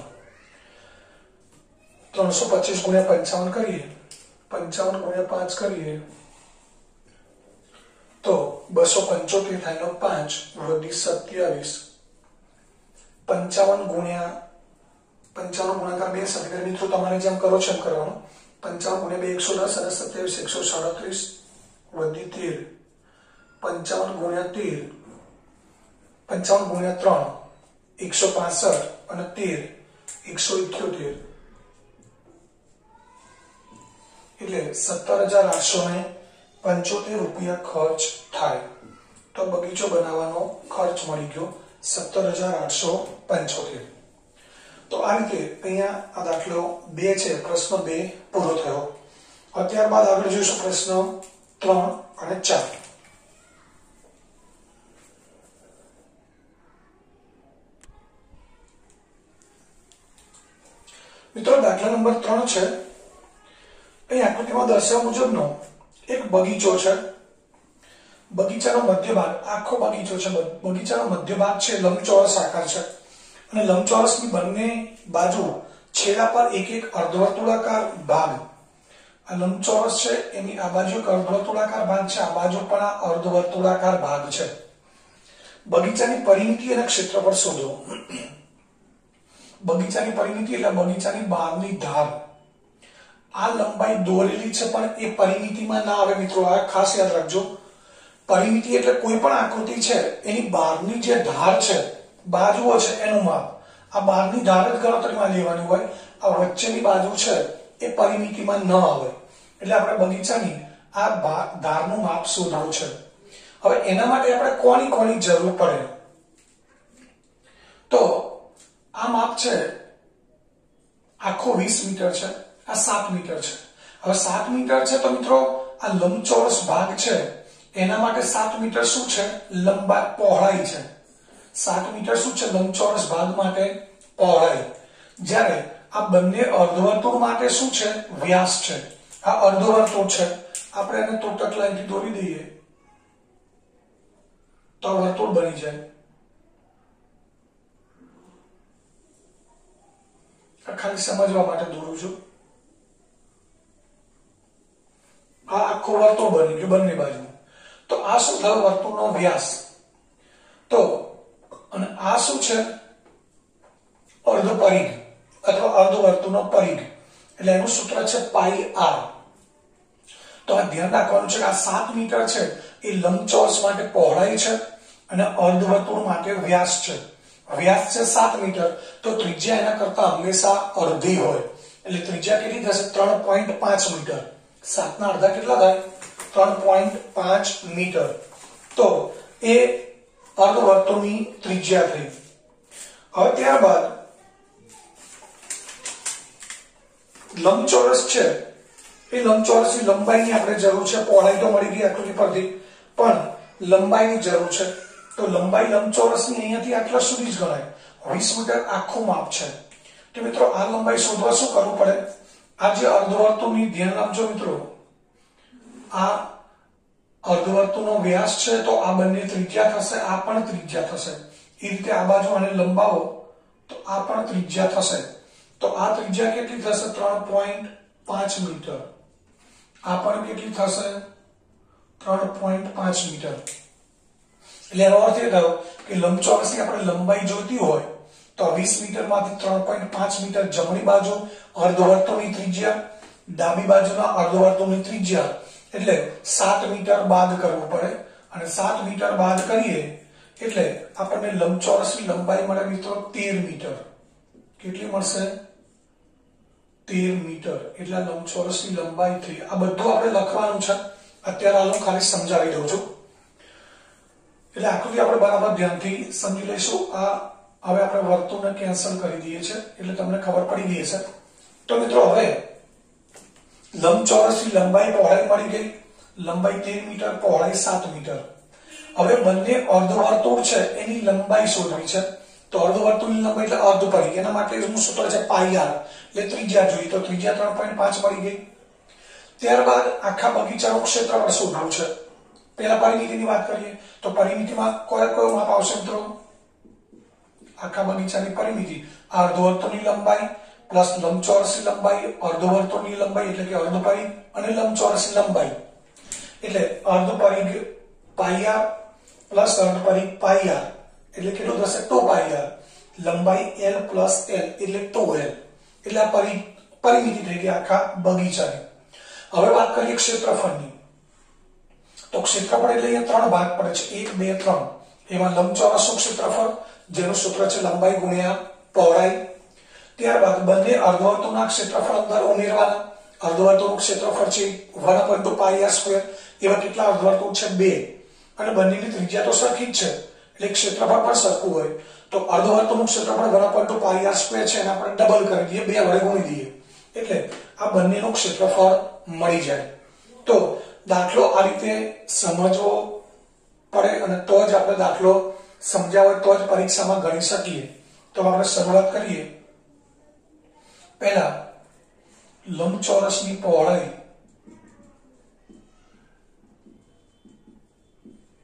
Speaker 1: 325 ગુણ્યા 55 કરીએ, 55 ગુણ્યા 5 કરીએ તો 275 થાય, 5 વધી 27. 55 ગુણ્યા 55 ગુણાકાર 2 સમીકરણ મિત્રો તમારે જેમ કરો છો એમ કરવાનું. 55 ગુણ્યા 2 110 અને 27 137 વધી 13. 55 ગુણ્યા 13, 55 ગુણ્યા 3 165 અને 13 178, એટલે 17,875 રૂપિયા ખર્ચ થાય. તો બગીચો બનાવવાનો ખર્ચ મળી ગયો 17,875. તો આ રીતે અહીંયા આ દાખલો 2 છે, પ્રશ્ન 2 પૂરો થયો. ત્યારબાદ આગળ જોઈશું પ્રશ્ન 3 અને 4. મિત્રો દાખલા નંબર 3 છે. અહીં આકૃતિમાં દર્શાવ્યા મુજબનો એક બગીચો છે. બગીચાનો મધ્ય ભાગ, આખો બગીચો છે, બગીચાનો મધ્ય ભાગ છે લંબચોરસ આકાર છે, અને લંબચોરસની બંને બાજુ છેડા પર એક એક અર્ધવર્તુળાકાર ભાગ. આ લંબચોરસ છે, એની આ બાજુ એક અર્ધવર્તુળાકાર ભાગ છે, આ બાજુ પણ આ અર્ધવર્તુળાકાર ભાગ છે. બગીચાની પરિમિતિ અને ક્ષેત્રફળ શોધો. બગીચાની પરિમિતિ એટલે બગીચાની બહારની ધાર. આ લંબાઈ દોરેલી છે, પણ એ પરિમિતિમાં ના આવે મિત્રો, આ ખાસ યાદ રાખજો. પરિમિતિ એટલે કોઈ પણ આકૃતિ છે એની બહારની જે ધાર છે, બાજુઓ છે, એનું માપ. આ બહારની ધાર જ ગણતરીમાં લેવાની હોય. આ વચ્ચેની બાજુ છે એ પરિમિતિમાં ન આવે. એટલે આપણે બગીચાની આ ધારનું માપ શોધવું છે. હવે એના માટે આપણે કોની જરૂર પડે? તો આ માપ છે આખો 20 મીટર છે, આ 7 મીટર છે. હવે 7 મીટર છે તો મિત્રો આ લંબચોરસ ભાગ છે એના માટે 7 મીટર શું છે? પહોળાઈ છે. 7 મીટર શું છે? લંબચોરસ ભાગ માટે પહોળાઈ. જ્યારે આ બંને અર્ધવર્તુળ માટે શું છે? વ્યાસ છે. આ અર્ધવર્તુળ છે, આપણે એને તૂટક લાઈનથી દોરી દઈએ તો વર્તુળ બની જાય. ખાલી સમજવા માટે દોરું છું. આ આખો વર્તુળ બની ગયું બંને બાજુ. તો આ શું થયો? વર્તુળનો વ્યાસ. તો અને આ શું છે? અર્ધ પરિઘ અથવા અર્ધવર્તુળનો પરિઘ. એટલે એનું સૂત્ર છે પાઈ આર. તો આ ધ્યાન રાખવાનું છે કે આ 7 મીટર છે એ લંબચોરસ માટે પહોળાઈ છે અને અર્ધવર્તુળ માટે વ્યાસ છે. વ્યાસ છે 7 મીટર, તો ત્રિજ્યા એના કરતા હંમેશા અડધી હોય. એટલે ત્રિજ્યા કેટલી થશે? 3.5 મીટર. 7 ના અડધા કેટલા થાય? 3.5 મીટર. તો એ અર્ધવર્તુળની ત્રિજ્યા થઈ. હવે ત્યારબાદ લંબચોરસ છે એ લંબચોરસની લંબાઈની આપણે જરૂર છે. પહોળાઈ તો મળી ગઈ આકૃતિ પરથી, પણ લંબાઈની જરૂર છે. તો લંબાઈ લંબચોરસની અહીંયાથી આટલા સુધી જ ગણાય. 20 મીટર આખું માપ છે. તો મિત્રો આ લંબાઈ શોધવા શું કરવું પડે? આ જે અર્ધવર્તુળની ધ્યાન આપજો મિત્રો, આ અર્ધવર્તુળનો વ્યાસ છે તો આ બંને ત્રિજ્યા થશે, આ પણ ત્રિજ્યા થશે. એ રીતે આ બાજુ આને લંબાવો તો આ પણ ત્રિજ્યા થશે. તો આ ત્રિજ્યા કેટલી થશે? 3.5 મીટર. આ પણ કેટલી થશે? 3.5 મીટર. એટલે એનો અર્થ એ થયો કે લંબચોરસની આપણે લંબાઈ જોઈતી હોય તો 20 મીટર માંથી 3.5 મીટર જમણી બાજુ અર્ધવર્તુળની ત્રિજ્યા, ડાબી બાજુના અર્ધવર્તુળની ત્રિજ્યા એટલે 7 મીટર બાદ કરવું પડે. અને 7 મીટર બાદ કરીએ એટલે આપણને લંબચોરસની લંબાઈ મળે મિત્રો 13 મીટર. કેટલી મળશે? 13 મીટર. એટલે લંબચોરસની લંબાઈ થઈ. આ બધું આપણે લખવાનું છે. અત્યારે હું ખાલી સમજાવી દઉં છું. એટલે આકૃતિ આપણે બરાબર ધ્યાનથી સમજી લઈશું. આ હવે આપણે વર્તુળને કેન્સલ કરી દઈએ છીએ એટલે તમને ખબર પડી ગઈ છે. તો મિત્રો હવે લંબચોરસની લંબાઈ પહોળાઈ મળી ગઈ. લંબાઈ 13 મીટર, પહોળાઈ 7 મીટર. હવે બંને અર્ધવર્તુળ છે એની લંબાઈ શોધવી છે. તો અર્ધવર્તુળની લંબાઈ એટલે અર્ધ પરિઘ. એના માટેનું સૂત્ર છે પાઈ આર. એટલે ત્રિજ્યા જોઈએ તો ત્રિજ્યા 3.5 મળી ગઈ. ત્યારબાદ આખા બગીચાનું ક્ષેત્રફળ શોધવું છે. પહેલા પરિમિતિની વાત કરીએ તો પરિમિતિમાં કયો માપ આવશે મિત્રો? આખા બગીચાની પરિમિતિ અર્ધવર્તુળની લંબાઈ પ્લસ લંબચોરસની લંબાઈ, અર્ધવર્તુળની લંબાઈ એટલે કે અર્ધ પરિઘ અને લંબચોરસની લંબાઈ એટલે અર્ધ પરિઘ પાઈ આર પ્લસ અર્ધ પરિઘ પાઈ આર એટલે કેટલું થશે? 2 પાઈ આર. લંબાઈ l પ્લસ l એટલે 2l. એટલે આ પરિમિતિ થઈ ગઈ આખા બગીચાની. હવે વાત કરીએ ક્ષેત્રફળની. તો ક્ષેત્રફળ એટલે અહીંયા 3 ભાગ પડે છે, 1 2 3. એમાં લંબચોરસનું ક્ષેત્રફળ જેનું સૂત્ર છે લંબાઈ ગુણ્યા પહોળાઈ. ત્યારબાદ બંને અર્ધવર્તુળના ક્ષેત્રફળ અંદર ઉમેરવાના. અર્ધવર્તુળનું ક્ષેત્રફળ છે 1/2 પાઈ આર સ્ક્વેર. એવા કેટલા અર્ધવર્તુળ છે? 2. અને બંનેની ત્રિજ્યા તો સરખી જ છે એટલે ક્ષેત્રફળ પણ સરખું હોય. તો અર્ધવર્તુળનું ક્ષેત્રફળ 1/2 પાઈ આર સ્ક્વેર છે એને આપણે ડબલ કરી દઈએ, 2 વડે ગુણી દઈએ એટલે આ બંનેનું ક્ષેત્રફળ મળી જાય. તો દાખલો આ રીતે સમજવો પડે અને તો જ આપણે દાખલો સમજ્યા હોય તો જ પરીક્ષામાં ગણી શકીએ. તો આપણે શરૂઆત કરીએ. પહેલા લંબચોરસની પહોળાઈ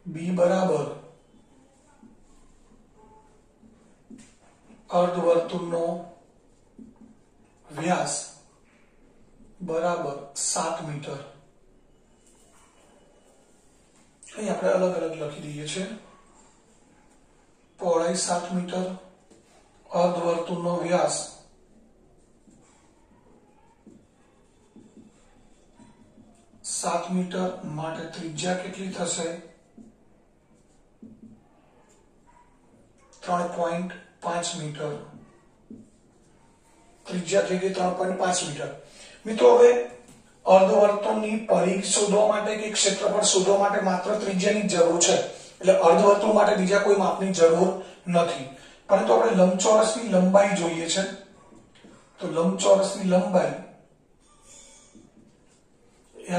Speaker 1: b બરાબર અર્ધવર્તુળનો વ્યાસ બરાબર 7 મીટર. અહીં આપણે અલગ અલગ લખી દઈએ છીએ. પહોળાઈ 7 મીટર, અર્ધવર્તુળનો વ્યાસ 7 મીટર માટે ત્રિજ્યા કેટલી થશે? 3.5 મીટર. ત્રિજ્યા થઈ ગઈ 3.5 મીટર. મિત્રો હવે અર્ધવર્તુળની પરિઘ શોધવા માટે કે ક્ષેત્રફળ શોધવા માટે માત્ર ત્રિજ્યાની જરૂર છે. એટલે અર્ધવર્તુળ માટે બીજા કોઈ માપની જરૂર નથી. પરંતુ આપણે લંબચોરસની લંબાઈ જોઈએ છે. તો લંબચોરસની લંબાઈ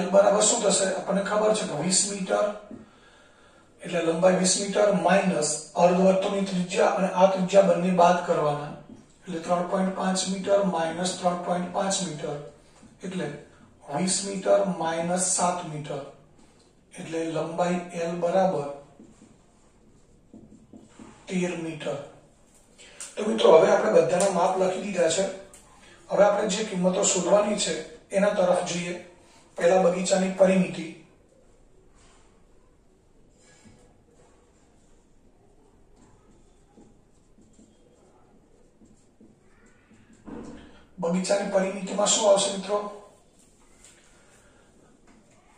Speaker 1: l બરાબર શું થશે? આપણને ખબર છે કે 20 મીટર એટલે લંબાઈ 20 મીટર માઈનસ અર્ધવર્તુળની ત્રિજ્યા અને આ ત્રિજ્યા બંને બાદ કરવાના એટલે 3.5 મીટર માઈનસ 3.5 મીટર એટલે 20 મીટર માઈનસ 7 મીટર એટલે લંબાઈ l બરાબર 13 મીટર. તો મિત્રો હવે આપણે બધાના માપ લખી દીધા છે. હવે આપણે જે કિંમતો શોધવાની છે એના તરફ જોઈએ. પહેલા બગીચાની પરિમિતિ. બગીચાની પરિમિતિમાં શું આવશે મિત્રો?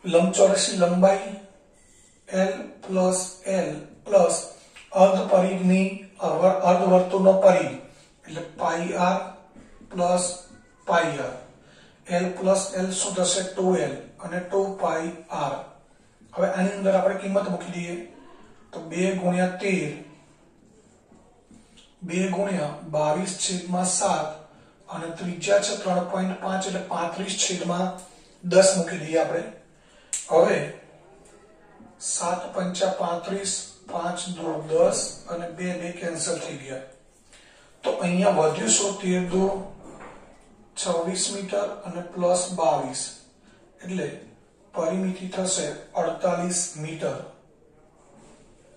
Speaker 1: લંબચોરસની લંબાઈ l પ્લસ અર્ધ પરિઘની અર્ધવર્તુળનો પરિઘ એટલે pi r plus pi r. l plus l શું થશે? 2l અને 2 પાઈ આર. હવે આની અંદર આપણે કિંમત મૂકી દઈએ તો 2 ગુણ્યા 13 2 ગુણ્યા 22/7 અને ત્રિજ્યા છે 3.5 એટલે 35/10 મૂકી દઈએ આપણે. હવે 7 પંચા 35, 5 દો 10 અને 2 કેન્સલ થઈ ગયા. તો અહીંયા વધ્યું શું? 13 દો 26 મીટર અને પ્લસ 22 એટલે પરિમિતિ થશે 48 મીટર.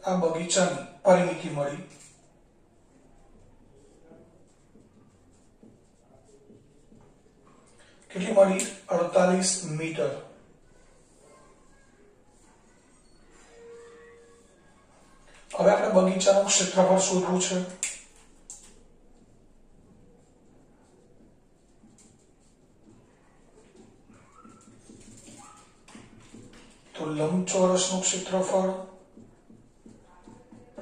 Speaker 1: આ બગીચાની પરિમિતિ મળી. કેટલી મળી? 48 મીટર. હવે આપણે બગીચાનું ક્ષેત્રફળ શોધવું છે. તો લંબચોરસનું ક્ષેત્રફળ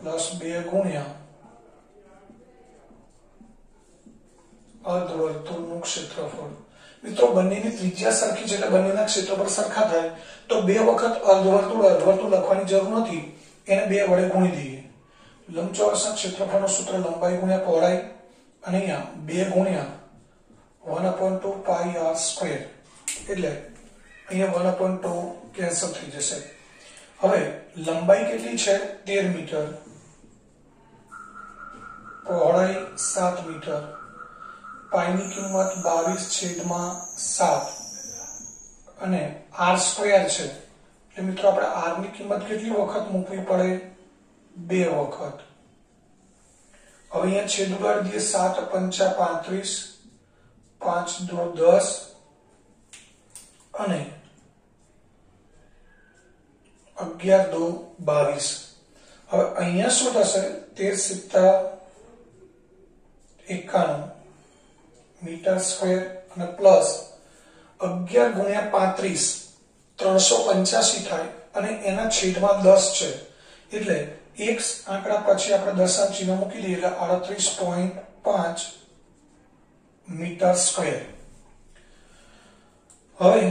Speaker 1: પ્લસ 2 ગુણ્યા અર્ધવર્તુળનું ક્ષેત્રફળ. મિત્રો બંનેની ત્રિજ્યા સરખી છે એટલે બંનેના ક્ષેત્રફળ સરખા થાય. તો 2 વખત અર્ધવર્તુળ લખવાની જરૂર નથી, એને 2 વડે ગુણી દઈએ. લંબચોરસના ક્ષેત્રફળનું સૂત્ર લંબાઈ ગુણ્યા પહોળાઈ અને અહીંયા 2 ગુણ્યા 1/2 પાઈ r સ્ક્વેર એટલે અહીંયા 1/2 કેન્સલ થઈ જશે. હવે લંબાઈ કેટલી છે? 13 મીટર, પહોળાઈ 7 મીટર, પાઈની કિંમત 22/7 અને r સ્ક્વેર છે એટલે મિત્રો આપણે r ની કિંમત કેટલી વખત મૂકવી પડે? 2 વખત. હવે અહીંયા છેદ ઉડાડી દઈએ. 7 પંચા 35, 5 દો 10 અને 11 દો 22. હવે અહીંયા શું થશે? 13 × 7 = 91 મીટર સ્ક્વેર અને પ્લસ 11 ગુણ્યા 35 385 થાય અને એના છેદમાં 10 છે એટલે એક આંકડા પછી આપણે દશાંશ ચિહ્ન મૂકી દઈએ એટલે 38.5 મીટર સ્ક્વેર. હવે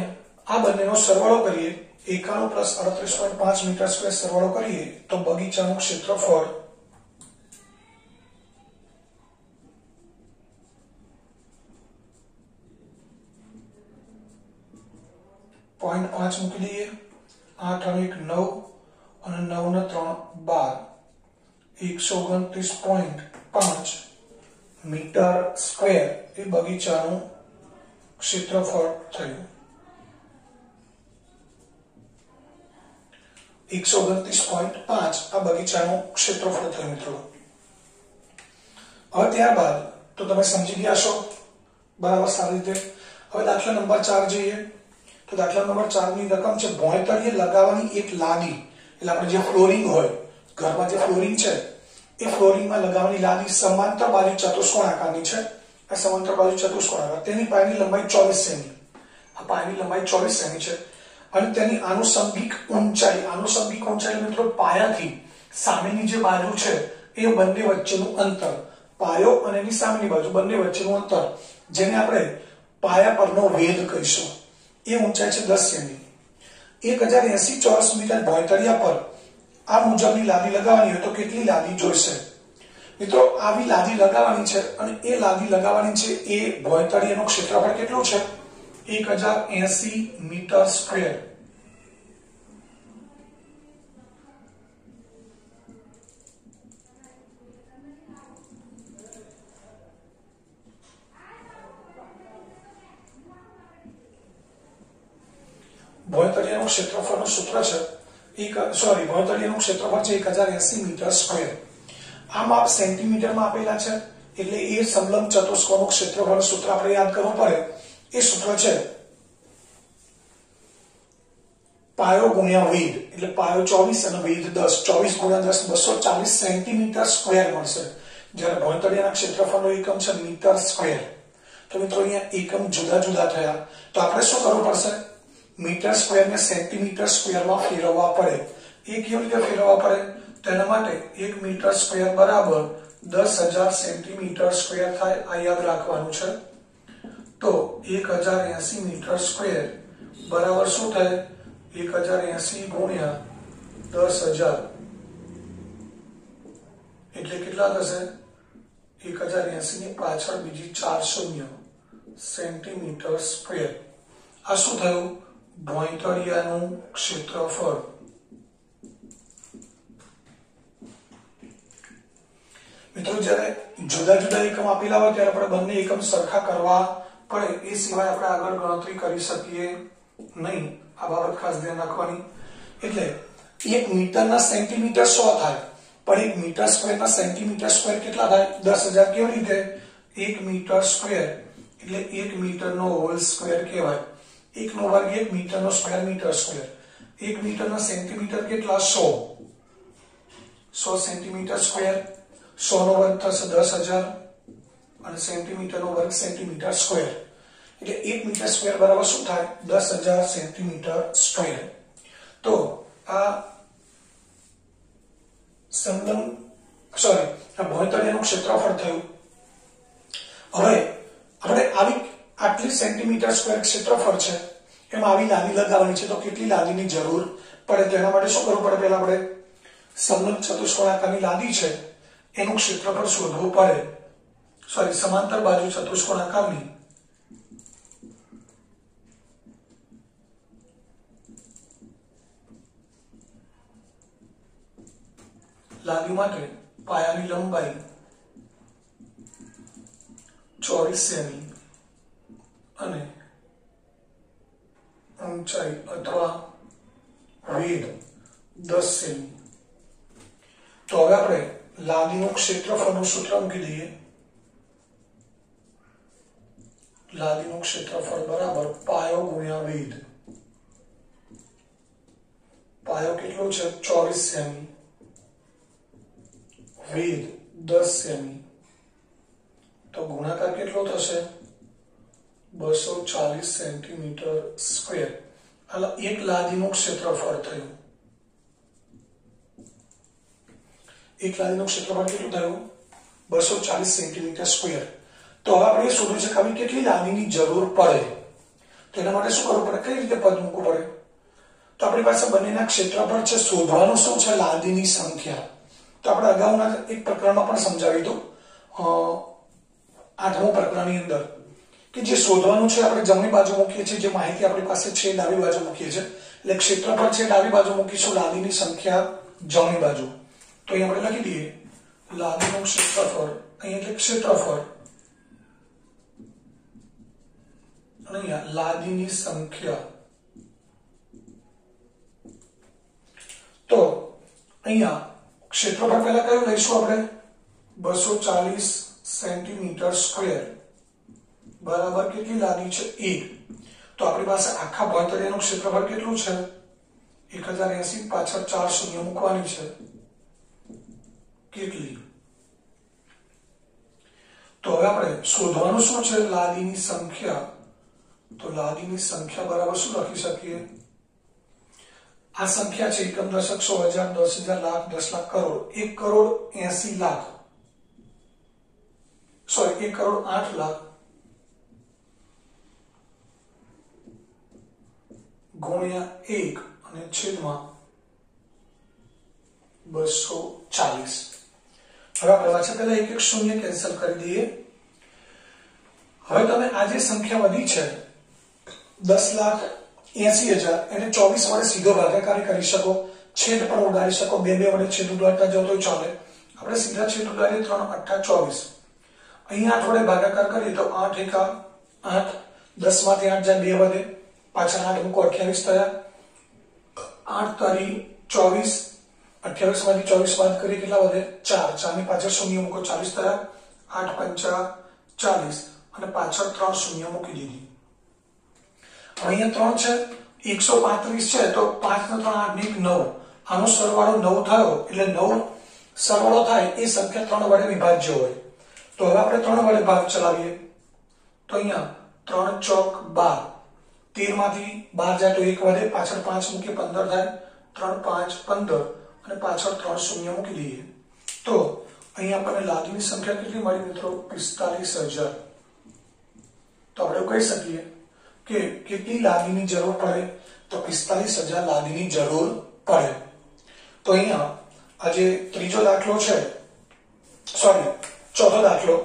Speaker 1: આ બંનેનો સરવાળો કરીએ. 91 + 38.5 મીટર સ્ક્વેર સરવાળો કરીએ તો બગીચાનું ક્ષેત્રફળ 0.5 મૂકી દઈએ. 8 અને 1 9 અને 9 ને 3 12 129.5 મીટર સ્ક્વેર એ બગીચાનું ક્ષેત્રફળ થયું. 129.5 આ બગીચાનું ક્ષેત્રફળ થયું મિત્રો. હવે ત્યારબાદ તો તમે સમજી ગયા છો બરાબર સારી રીતે. હવે દાખલા નંબર 4 જોઈએ. તો દાખલા નંબર 4 ની રકમ છે ભોંયતળિયે લગાવવાની એક લાદી. એટલે આપણે જે ફ્લોરિંગ હોય ઘરમાં જે ફ્લોરિંગ છે એ ફ્લોરિંગમાં લગાવવાની લાદી સમાંતર બાજુ ચતુષ્કોણ આકારની છે. આ સમાંતર બાજુ ચતુષ્કોણ આકાર. તેની પાયની લંબાઈ 24 સેમી. આ પાયની લંબાઈ 24 સેમી છે અને તેની આનુષંગિક ઊંચાઈ મિત્રો પાયાથી સામેની જે બાજુ છે એ બંને વચ્ચેનું અંતર, પાયો અને એની સામેની બાજુ બંને વચ્ચેનું અંતર જેને આપણે પાયા પરનો વેધ કહીશું એ ઊંચાઈ છે 10 સેમી. 1080 ચોરસ મીટર ભોંયતળિયા પર આ મુજબની લાદી લગાવવાની હોય તો કેટલી લાદી જોઈશે? મિત્રો આવી લાદી લગાવવાની છે અને એ લાદી લગાવવાની છે એ ભોંયતળિયાનું ક્ષેત્રફળ કેટલું છે? 1080 મીટર સ્ક્વેર. ભોંયતળિયાનું ક્ષેત્રફળનું સૂત્ર છે ભોંયતળિયાનું ક્ષેત્રફળ છે 1080 મીટર સ્ક્વેર. આ માપ સેન્ટીમીટરમાં આપેલા છે એટલે એ સમલંબ ચતુષ્કોણનું ક્ષેત્રફળનું સૂત્ર આપણે યાદ કરવું પડે. એ સૂત્ર છે પાયો ગુણ્યા વેધ. એટલે પાયો 24 અને વેધ 10. 24 ગુણ્યા 10 240 સેન્ટીમીટર સ્ક્વેર મળશે. જ્યારે ભોંયતળિયાના ક્ષેત્રફળનો એકમ છે મીટર સ્ક્વેર. તો મિત્રો અહીંયા એકમ જુદા જુદા થયા તો આપણે શું કરવું પડશે? મીટર સ્ક્વેર ને સેન્ટીમીટર સ્ક્વેરમાં ફેરવવા પડે. એ કેવી રીતે ફેરવવા પડે? તેના માટે 1 મીટર સ્ક્વેર બરાબર 10,000 સેન્ટીમીટર સ્ક્વેર થાય. આ યાદ રાખવાનું છે. તો 1080 મીટર સ્ક્વેર બરાબર શું થાય? 1080 ગુણ્યા 10,000 એટલે કેટલા થશે? 1080 ની પાછળ બીજી 4 શૂન્ય સેન્ટીમીટર સ્ક્વેર. આ શું થયું? ભોંયતળિયાનું ક્ષેત્રફળ. મિત્રો જ્યારે જુદા જુદા એકમ આપેલા હોય ત્યારે આપણે બંને એકમ સરખા કરવા પડે, એ સિવાય આપણે આગળ ગણતરી કરી શકીએ નહીં. આ બાબત ખાસ ધ્યાન રાખવાની. એટલે 1 મીટરના સેન્ટીમીટર 100 થાય, પણ 1 મીટર સ્ક્વેરના સેન્ટીમીટર સ્ક્વેર કેટલા થાય? 10,000. કેવી રીતે? 1 મીટર સ્ક્વેર એટલે 1 મીટરનો હોલ સ્ક્વેર કહેવાય. 1 નો વર્ગ 1 મીટરનો સ્ક્વેર મીટર સ્ક્વેર. 1 મીટરના સેન્ટીમીટર કેટલા? 100 સેન્ટીમીટર સ્ક્વેર. 100 નો વર્ગ થશે 10,000 અને સેન્ટીમીટર નો વર્ગ સેન્ટીમીટર સ્ક્વેર. એટલે 1 મીટર સ્ક્વેર બરાબર શું થાય? 10,000 સેન્ટીમીટર સ્ક્વેર. તો આ ભોંયતળિયાનું ક્ષેત્રફળ થયું. હવે આપણે આટલી સેન્ટીમીટર સ્ક્વેર ક્ષેત્રફળ છે, એમાં આવી લાદી લગાવવાની છે. તો કેટલી લાદીની જરૂર પડે? તેના માટે શું કરવું પડે? પહેલા આપણે સમલંબ ચતુષ્કોણાકારની લાદી છે એનું ક્ષેત્રફળ શોધવું પડે. સમાંતર બાજુ ચતુષ્કોણાકારની લાદી માટે પાયાની લંબાઈ 24 સેમી અને ઊંચાઈ અથવા વેધ 10 સેમી. તો હવે આપણે લાદીનું ક્ષેત્રફળનું સૂત્ર મૂકી દઈએ. લાદીનું ક્ષેત્રફળ બરાબર પાયો ગુણ્યા વેધ. પાયો કેટલો છે? 24 સેમી. વેધ 10 સેમી. તો ગુણાકાર કેટલો થશે? 240 સેન્ટીમીટર સ્ક્વેર. એટલે એક લાદીનું ક્ષેત્રફળ થયું. એક લાદીનું ક્ષેત્રફળ કેટલું થયું? 240 સેન્ટીમીટર સ્ક્વેર. તો હવે આપણે શોધવું છે કે આવી કેટલી લાદીની જરૂર પડે. તો એના માટે શું કરવું પડે? કઈ રીતે પદ મૂકવું પડે? તો આપણી પાસે બંનેના ક્ષેત્રફળ છે. શોધવાનું શું છે? લાદીની સંખ્યા. તો આપણે અગાઉના એક પ્રકરણમાં પણ સમજાવી હતું, 8મું પ્રકરણની અંદર, કે જે શોધવાનું છે આપણે જમણી બાજુ મૂકીએ છીએ, જે માહિતી આપણી પાસે છે ડાબી બાજુ મૂકીએ છીએ. એટલે ક્ષેત્રફળ છે ડાબી બાજુ મૂકીશું, લાદીની સંખ્યા જમણી બાજુ. તો અહીં આપણે લખી દઈએ લાદીનું ક્ષેત્રફળ. અહીં એટલે ક્ષેત્રફળ અને અહીંયા લાદીની સંખ્યા. તો અહીંયા ક્ષેત્રફળ પહેલા કયું લઈશું આપણે? 240 સેન્ટીમીટર સ્ક્વેર બરાબર કેટલી લાદી છે? 1. તો આપણી પાસે આખા ભોંયતળિયાનું ક્ષેત્રફળ કેટલું છે? 1080. પાછળ 4 શૂન્ય મૂકવાની છે. કેટલી? તો હવે આપણે શોધવાનું શું છે? લાદીની સંખ્યા. તો લાદીની સંખ્યા બરાબર શું લખી શકીએ? આ સંખ્યા છે એકમ, દશક, 100,000, 10,000, લાખ, 10 લાખ, કરોડ. 1 કરોડ 80 લાખ, 1 કરોડ 8 લાખ ગુણ્યા 1 અને છેદમાં 240. હવે આપણે પાછા પહેલા એક એક શૂન્ય કેન્સલ કરી દઈએ. હવે તમે આ જે સંખ્યા વધી છે 10,80,000 એને 24 વડે સીધો ભાગાકાર કરી શકો, છેદ પણ ઉડાડી શકો. 2 વડે છેદ ઉડાડતા જાવ તો ચાલે. આપણે સીધા છેદ ઉડાડીએ 3 × 8 = 24. અહીંયા 8 વડે ભાગાકાર કરીએ તો 8 × 8, 10 માંથી 8 જાય 2 વધે, પાછળ 8 મૂકો 28 થયા. 8 તારી 24, 28 માંથી 24 બાદ કરીએ કેટલા વધે? 4. 4 ની પાછળ શૂન્ય મૂકો 40 થયા. 8 × 5 = 40 અને પાછળ 3 શૂન્ય મૂકી દીધી. અહીંયા 3 છે, 135 છે, તો 5 × 3 = 8 = 9. આનો સરવાળો 9 થયો એટલે 9 સરવાળો થાય એ સંખ્યા 3 વડે વિભાજ્ય હોય. તો હવે આપણે 3 વડે ભાગ ચલાવીએ. તો અહીંયા 3 × 4 = 12. 13 માંથી 12 જાય તો 1 વધે, પાછળ 5 મૂકીએ 15 થાય. 3 × 5 = 15 અને પાછળ 3 શૂન્ય મૂકી દઈએ. તો અહીંયા આપણને લાદીની સંખ્યા કેટલી મળી મિત્રો? 45,000. તો આપણે કહી શકીએ કે કેટલી લાદીની જરૂર પડે? તો 45,000 લાદીની જરૂર પડે. તો અહીંયા આ જે ત્રીજો દાખલો છે, ચોથો દાખલો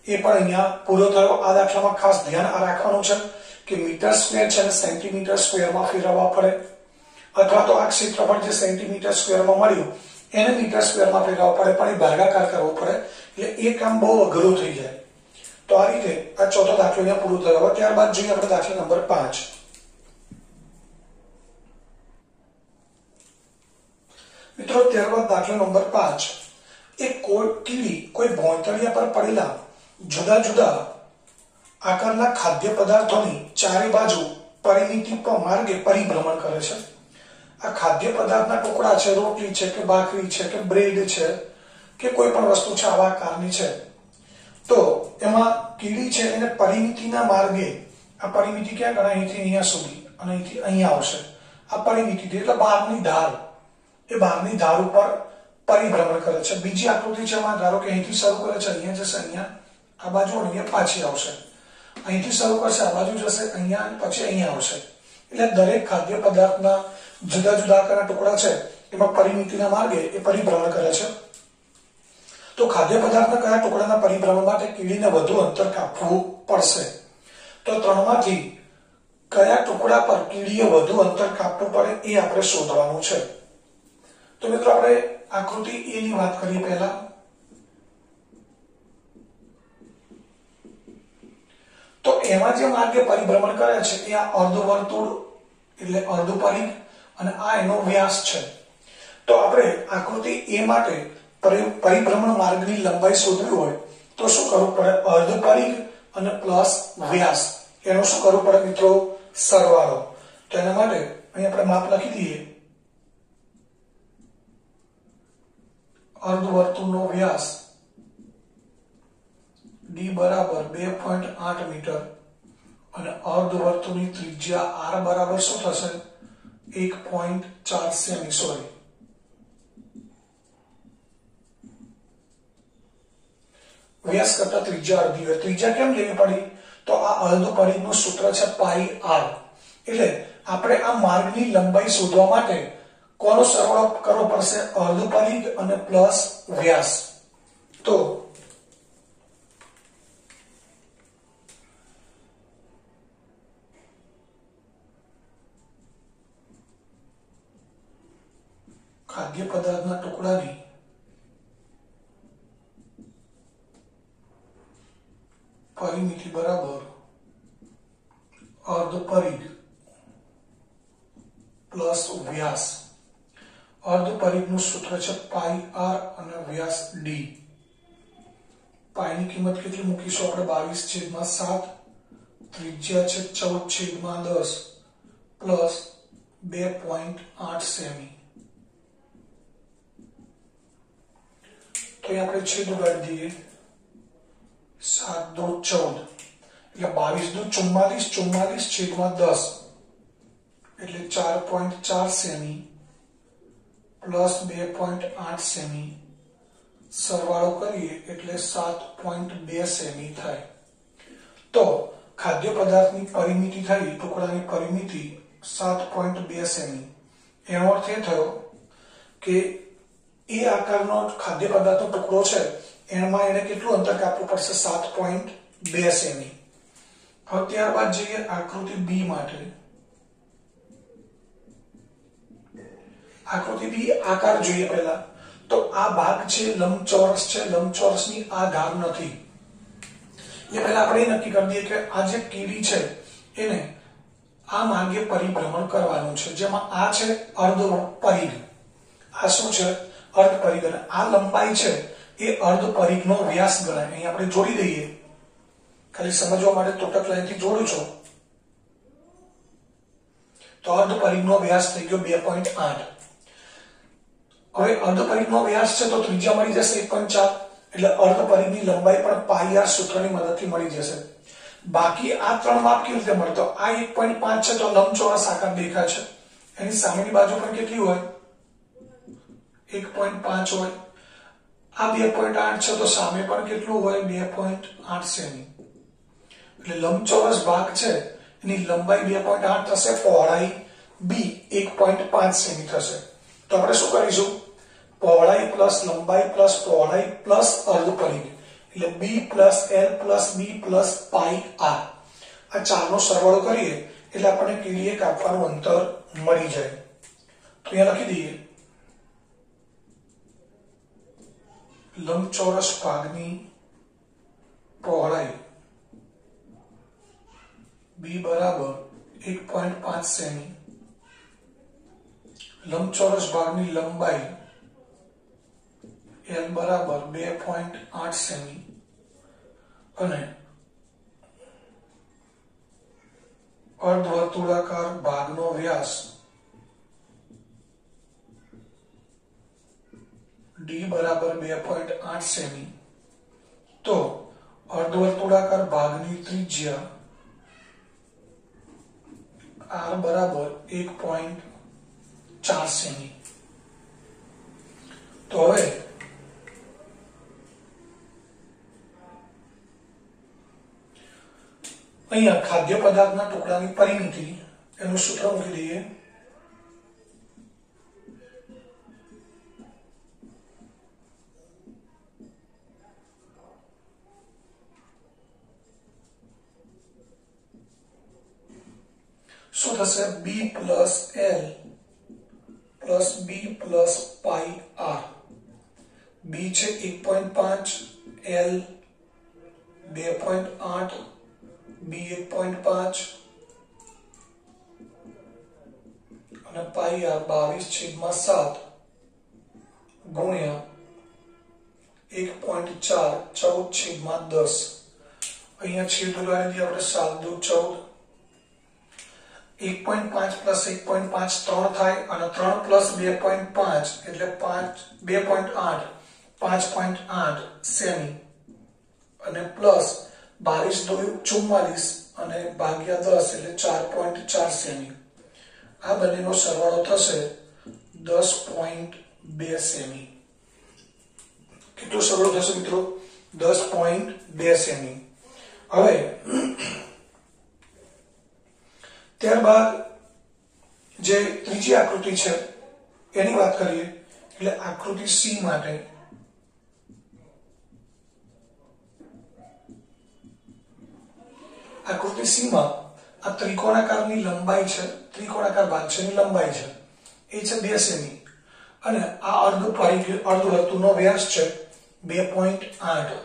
Speaker 1: એ પણ અહીંયા પૂરો થયો। આ દાખલામાં ખાસ ધ્યાન આ રાખવાનું છે કે મીટર સ્ક્વેર છે અને સેન્ટીમીટર સ્ક્વેરમાં ફેરવવા પડે, અથવા તો આ ક્ષેત્રફળ જે સેન્ટીમીટર સ્ક્વેરમાં મળ્યું એને મીટર સ્ક્વેરમાં ફેરવવા પડે, પણ એ ભાગાકાર કરવો પડે, એટલે એ કામ બહુ અઘરું થઈ જાય। તો આ રીતે આ ચોથો દાખલો અહીંયા પૂરો થયો। હવે ત્યારબાદ જોઈએ આપણે દાખલા નંબર 5। મિત્રો ત્યારબાદ દાખલા નંબર 5, એક કીડી કોઈ ભોંયતળિયા પર પડેલા જુદા જુદા આકારના ખાદ્ય પદાર્થોની ચારે બાજુ પરિમિતિ માર્ગે પરિભ્રમણ કરે છે। આ ખાદ્ય પદાર્થના ટુકડા છે, રોટલી છે કે ભાખરી છે કે બ્રેડ છે કે કોઈ પણ વસ્તુ છે આવા આકારની છે, તો એમાં કીડી છે એને પરિમિતિના માર્ગે, આ પરિમિતિ ક્યાં ગણાય, અહીંથી અહીંયા સુધી અને અહીંથી અહીંયા આવશે, આ પરિમિતિ એટલે બહારની ધાર, એ બહારની ધાર ઉપર પરિભ્રમણ કરે છે। બીજી આકૃતિ છે એમાં ધારો કે અહીંથી શરૂ કરે છે, અહીંયા જશે, અહીંયા આ બાજુ અહીંયા પાછી આવશે, અહીંથી શરૂ કરશે, આ બાજુ જશે, અહીંયા પછી અહીંયા આવશે, એટલે દરેક ખાદ્ય પદાર્થના જુદા જુદા આકારના ટુકડા છે એમાં પરિમિતિના માર્ગે એ પરિભ્રમણ કરે છે। તો ખાદ્ય પદાર્થના કયા ટુકડાના પરિભ્રમણ માટે કીડીને વધુ અંતર કાપવું પડશે? તો ત્રણમાંથી કયા ટુકડા પર કીડીએ વધુ અંતર કાપવું પડે એ આપણે શોધવાનું છે। તો મિત્રો આપણે આકૃતિ એ ની વાત કરીએ પહેલા। તો એમાં જે માર્ગે પરિભ્રમણ કરે છે એ આ અર્ધવર્તુળ એટલે અર્ધપરિઘ અને આ એનો વ્યાસ છે। તો આપણે આકૃતિ એ માટે પરિભ્રમણ માર્ગની લંબાઈ શોધવી હોય તો શું કરવું પડે? અર્ધપરિઘ અને પ્લસ વ્યાસ, એનો શું કરવું પડે મિત્રો? સરવાળો। તો એના માટે અહીં આપણે માપ લખી દઈએ, અર્ધવર્તુળનો વ્યાસ d બરાબર 2.8 મીટર અને અર્ધવર્તુળની ત્રિજ્યા r બરાબર શું થશે? 1.4 સેમી, સોરી વ્યાસ કરતા ત્રિજ્યા અડધી હોય। ત્રિજ્યા કેમ લેવી પડી? તો આ અર્ધપરિઘનું સૂત્ર છે પાઈ r, એટલે આપણે આ માર્ગની લંબાઈ શોધવા માટે કોનો સરવાળો કરવો પડશે? અર્ધપરિઘ અને પ્લસ વ્યાસ। તો ખાદ્ય પદાર્થના ટુકડાની પરિમિતિ બરાબર અર્ધપરિઘ પ્લસ વ્યાસ। અર્ધપરિઘનું સૂત્ર છે પાઈ r અને વ્યાસ d। પાઈની કિંમત કેટલી મૂકીશું આપણે? 22/7, ત્રિજ્યા છે 14/10 પ્લસ 2.8 સેમી। તો અહીં આપણે છેદ ઉડાડી દઈએ, 7 દો 14 એટલે 22 દો 44, 44/10 એટલે 4.4 સેમી પ્લસ 2.8 સેમી, સરવાળો કરીએ એટલે 7.2 સેમી થાય। તો ખાદ્ય પદાર્થની પરિમિતિ થઈ, ટુકડાની પરિમિતિ 7.2 સેમી। એનો અર્થ એ થયો કે એ આકારનો ખાદ્ય પદાર્થનો ટુકડો છે એમાં એને કેટલું અંતર કાપવું પડશે? 7.2 સેમી। હવે ત્યારબાદ જઈએ આકૃતિ બી માટે। આકૃતિ બી આકાર જોઈએ પહેલા। તો આ ભાગ છે લંબચોરસ છે, લંબચોરસની આ ધાર નથી, એ પહેલા આપણે નક્કી કરી દઈએ કે આ જે કીડી છે એને આ માર્ગે પરિભ્રમણ કરવાનું છે, જેમાં આ છે અર્ધપરિઘ, આ શું છે? અર્ધપરિઘ, અને આ લંબાઈ છે એ અર્ધપરિઘનો વ્યાસ ગણાય। અહીં આપણે જોડી દઈએ, ખાલી સમજવા માટે તૂટક લાઈનથી જોડું છું। તો અર્ધપરિઘનો વ્યાસ થઈ ગયો 2.8। હવે અર્ધપરિઘનો વ્યાસ છે તો ત્રિજ્યા મળી જશે 1.4, એટલે અર્ધપરિઘની લંબાઈ પણ પાઈ r સૂત્રની મદદથી મળી જશે। બાકી આ ત્રણ માપ કેવી રીતે મળે? તો આ 1.5 છે તો લંબચોરસ આકાર દેખાય છે, એની સામેની બાજુ પણ કેટલી હોય? 1.5 હોય। આ 2.8 છે તો સામે પણ કેટલું હોય? 2.8 સેમી। એટલે લંબચોરસ ભાગ છે એની લંબાઈ 2.8 થશે, પહોળાઈ b 1.5 સેમી થશે। તો આપણે શું કરીશું? પહોળાઈ પ્લસ લંબાઈ પ્લસ પહોળાઈ પ્લસ અર્ધપરિઘ એટલે બી પ્લસ એલ પ્લસ બી પ્લસ પાઈ આર આ ચારનો સરવાળો કરીએ એટલે આપણને કીડીએ કાપવાનું અંતર મળી જાય. તો અહીંયા લખી દઈએ લંબચોરસ ભાગની પહોળાઈ બી બરાબર 1.5 સેમી, લંબચોરસ ભાગની લંબાઈ એલ બરાબર 2.8 સેમી અને અર્ધવર્તુળાકાર ભાગનો વ્યાસ ડી બરાબર 2.8 સેમી. તો અર્ધવર્તુળાકાર ભાગની ત્રિજ્યા આર બરાબર 1.4 સેમી. તો હવે અહીંયા ખાદ્ય પદાર્થના ટુકડાની પરિમિતિ એનું સૂત્ર મૂકી દઈએ. શું થશે? બી પ્લસ એલ પ્લસ બી પ્લસ પાઈ આર. બી છે 1.5, એલ 2.8, બી 1.5 અને પાઈ આર 22/7 ગુણ્યા 1.4 14/10. અહીંયા છેદ ઉડાડી દઈએ આપણે 7 દુ 14. 1.5 પ્લસ 1.5 3 થાય અને 3 પ્લસ 2.5 એટલે 2.8 5.8 સેમી અને પ્લસ 22 દુ 44 અને ભાગ્યા 10 એટલે 4.4 સેમી. આ બંનેનો સરવાળો થશે 10.2 સેમી. કેટલો સરવાળો થશે મિત્રો? 10.2 સેમી. હવે ત્યારબાદ જે ત્રીજી આકૃતિ છે એની વાત કરીએ. એટલે આકૃતિ સી માટે આકૃતિ સી માં આ ત્રિકોણાકારની લંબાઈ છે, ત્રિકોણાકાર ભાગ છે એની લંબાઈ છે એ છે 2 સેમી અને આ અર્ધવર્તુળનો વ્યાસ છે 2.8.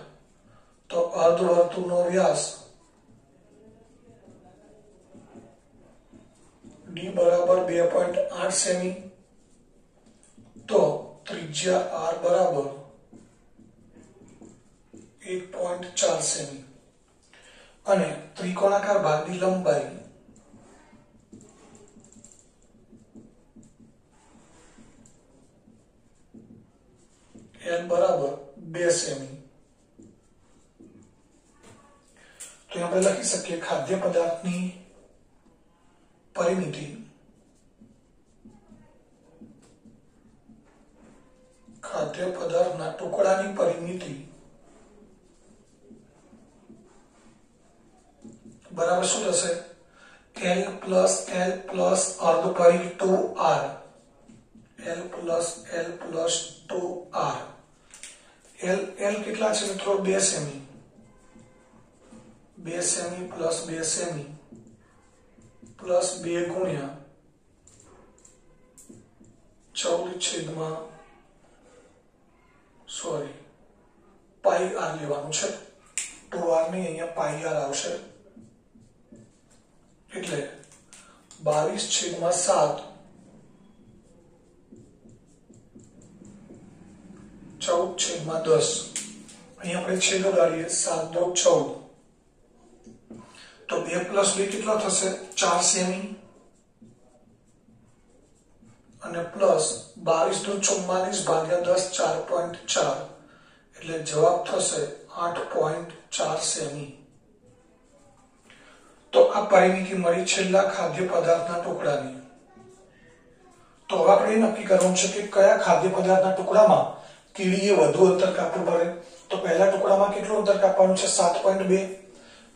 Speaker 1: તો અર્ધવર્તુળનો વ્યાસ ડી બરાબર 2.8 સેમી. તો ત્રિજ્યા આર બરાબર 1.4 સેમી અને ત્રિકોણાકાર ભાગની લંબાઈ એલ બરાબર 2 સેમી. તો આપણે લખી શકીએ ખાદ્ય પદાર્થની પરિમિતિ ખાદ્ય પદાર્થના ટુકડાની પરિમિતિ બરાબર શું થશે? L પ્લસ અર્ધ પરિઘ 2r. L plus 2r. L કેટલા છે મિત્રો? 2 semi. 2 semi plus 2 semi plus 2 ગુણ્યા 14 પાઈ આર લેવાનું છે. 2r ની અહીંયા પાઈ આર આવશે એટલે 22/7 14/10. અહીંયા આપણે છેદ ઉડાડીએ 7 દુ 14. તો 2 પ્લસ 2 કેટલો થશે? 4 સેમી અને પ્લસ 22 દુ 44 ભાગ્યા 10 4.4 એટલે જવાબ થશે 8.4 સેમી. તો આ પરિમિતિ મળી છેલ્લા ખાદ્ય પદાર્થના ટુકડાની. તો હવે આપણે નક્કી કરવાનું છે કે કયા ખાદ્ય પદાર્થના ટુકડામાં કીડીએ વધુ અંતર કાપવું પડે. તો પહેલા ટુકડામાં કેટલું અંતર કાપવાનું છે? 7.2.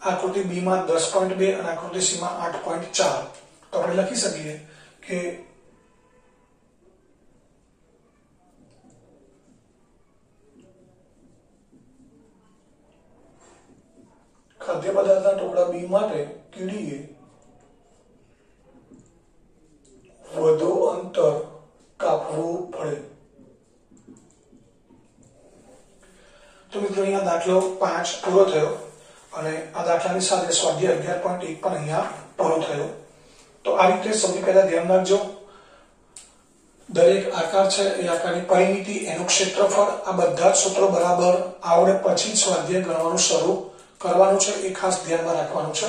Speaker 1: આકૃતિ બી માં 10.2 અને આકૃતિ સી માં 8.4. તો આપણે લખી શકીએ કે ખાદ્ય પદાર્થના ટુકડા બી માટે કીડીએ વધુ અંતર કાપવું પડે। તો મિત્રો અહીંયા દાખલો 5 પૂરો થયો અને આ દાખલાની સાથે સ્વાધ્યાય 11.1 પણ અહીંયા પૂરો થયો। તો આ રીતે સૌથી પહેલા ધ્યાન રાખજો, દરેક આકાર છે એ આકારની પરિમિતિ, એનું ક્ષેત્રફળ, આ બધા જ સૂત્રો બરાબર આવડે પછી જ સ્વાધ્યાય ગણવાનું શરૂ કરવાનું છે, એ ખાસ ધ્યાનમાં રાખવાનું છે।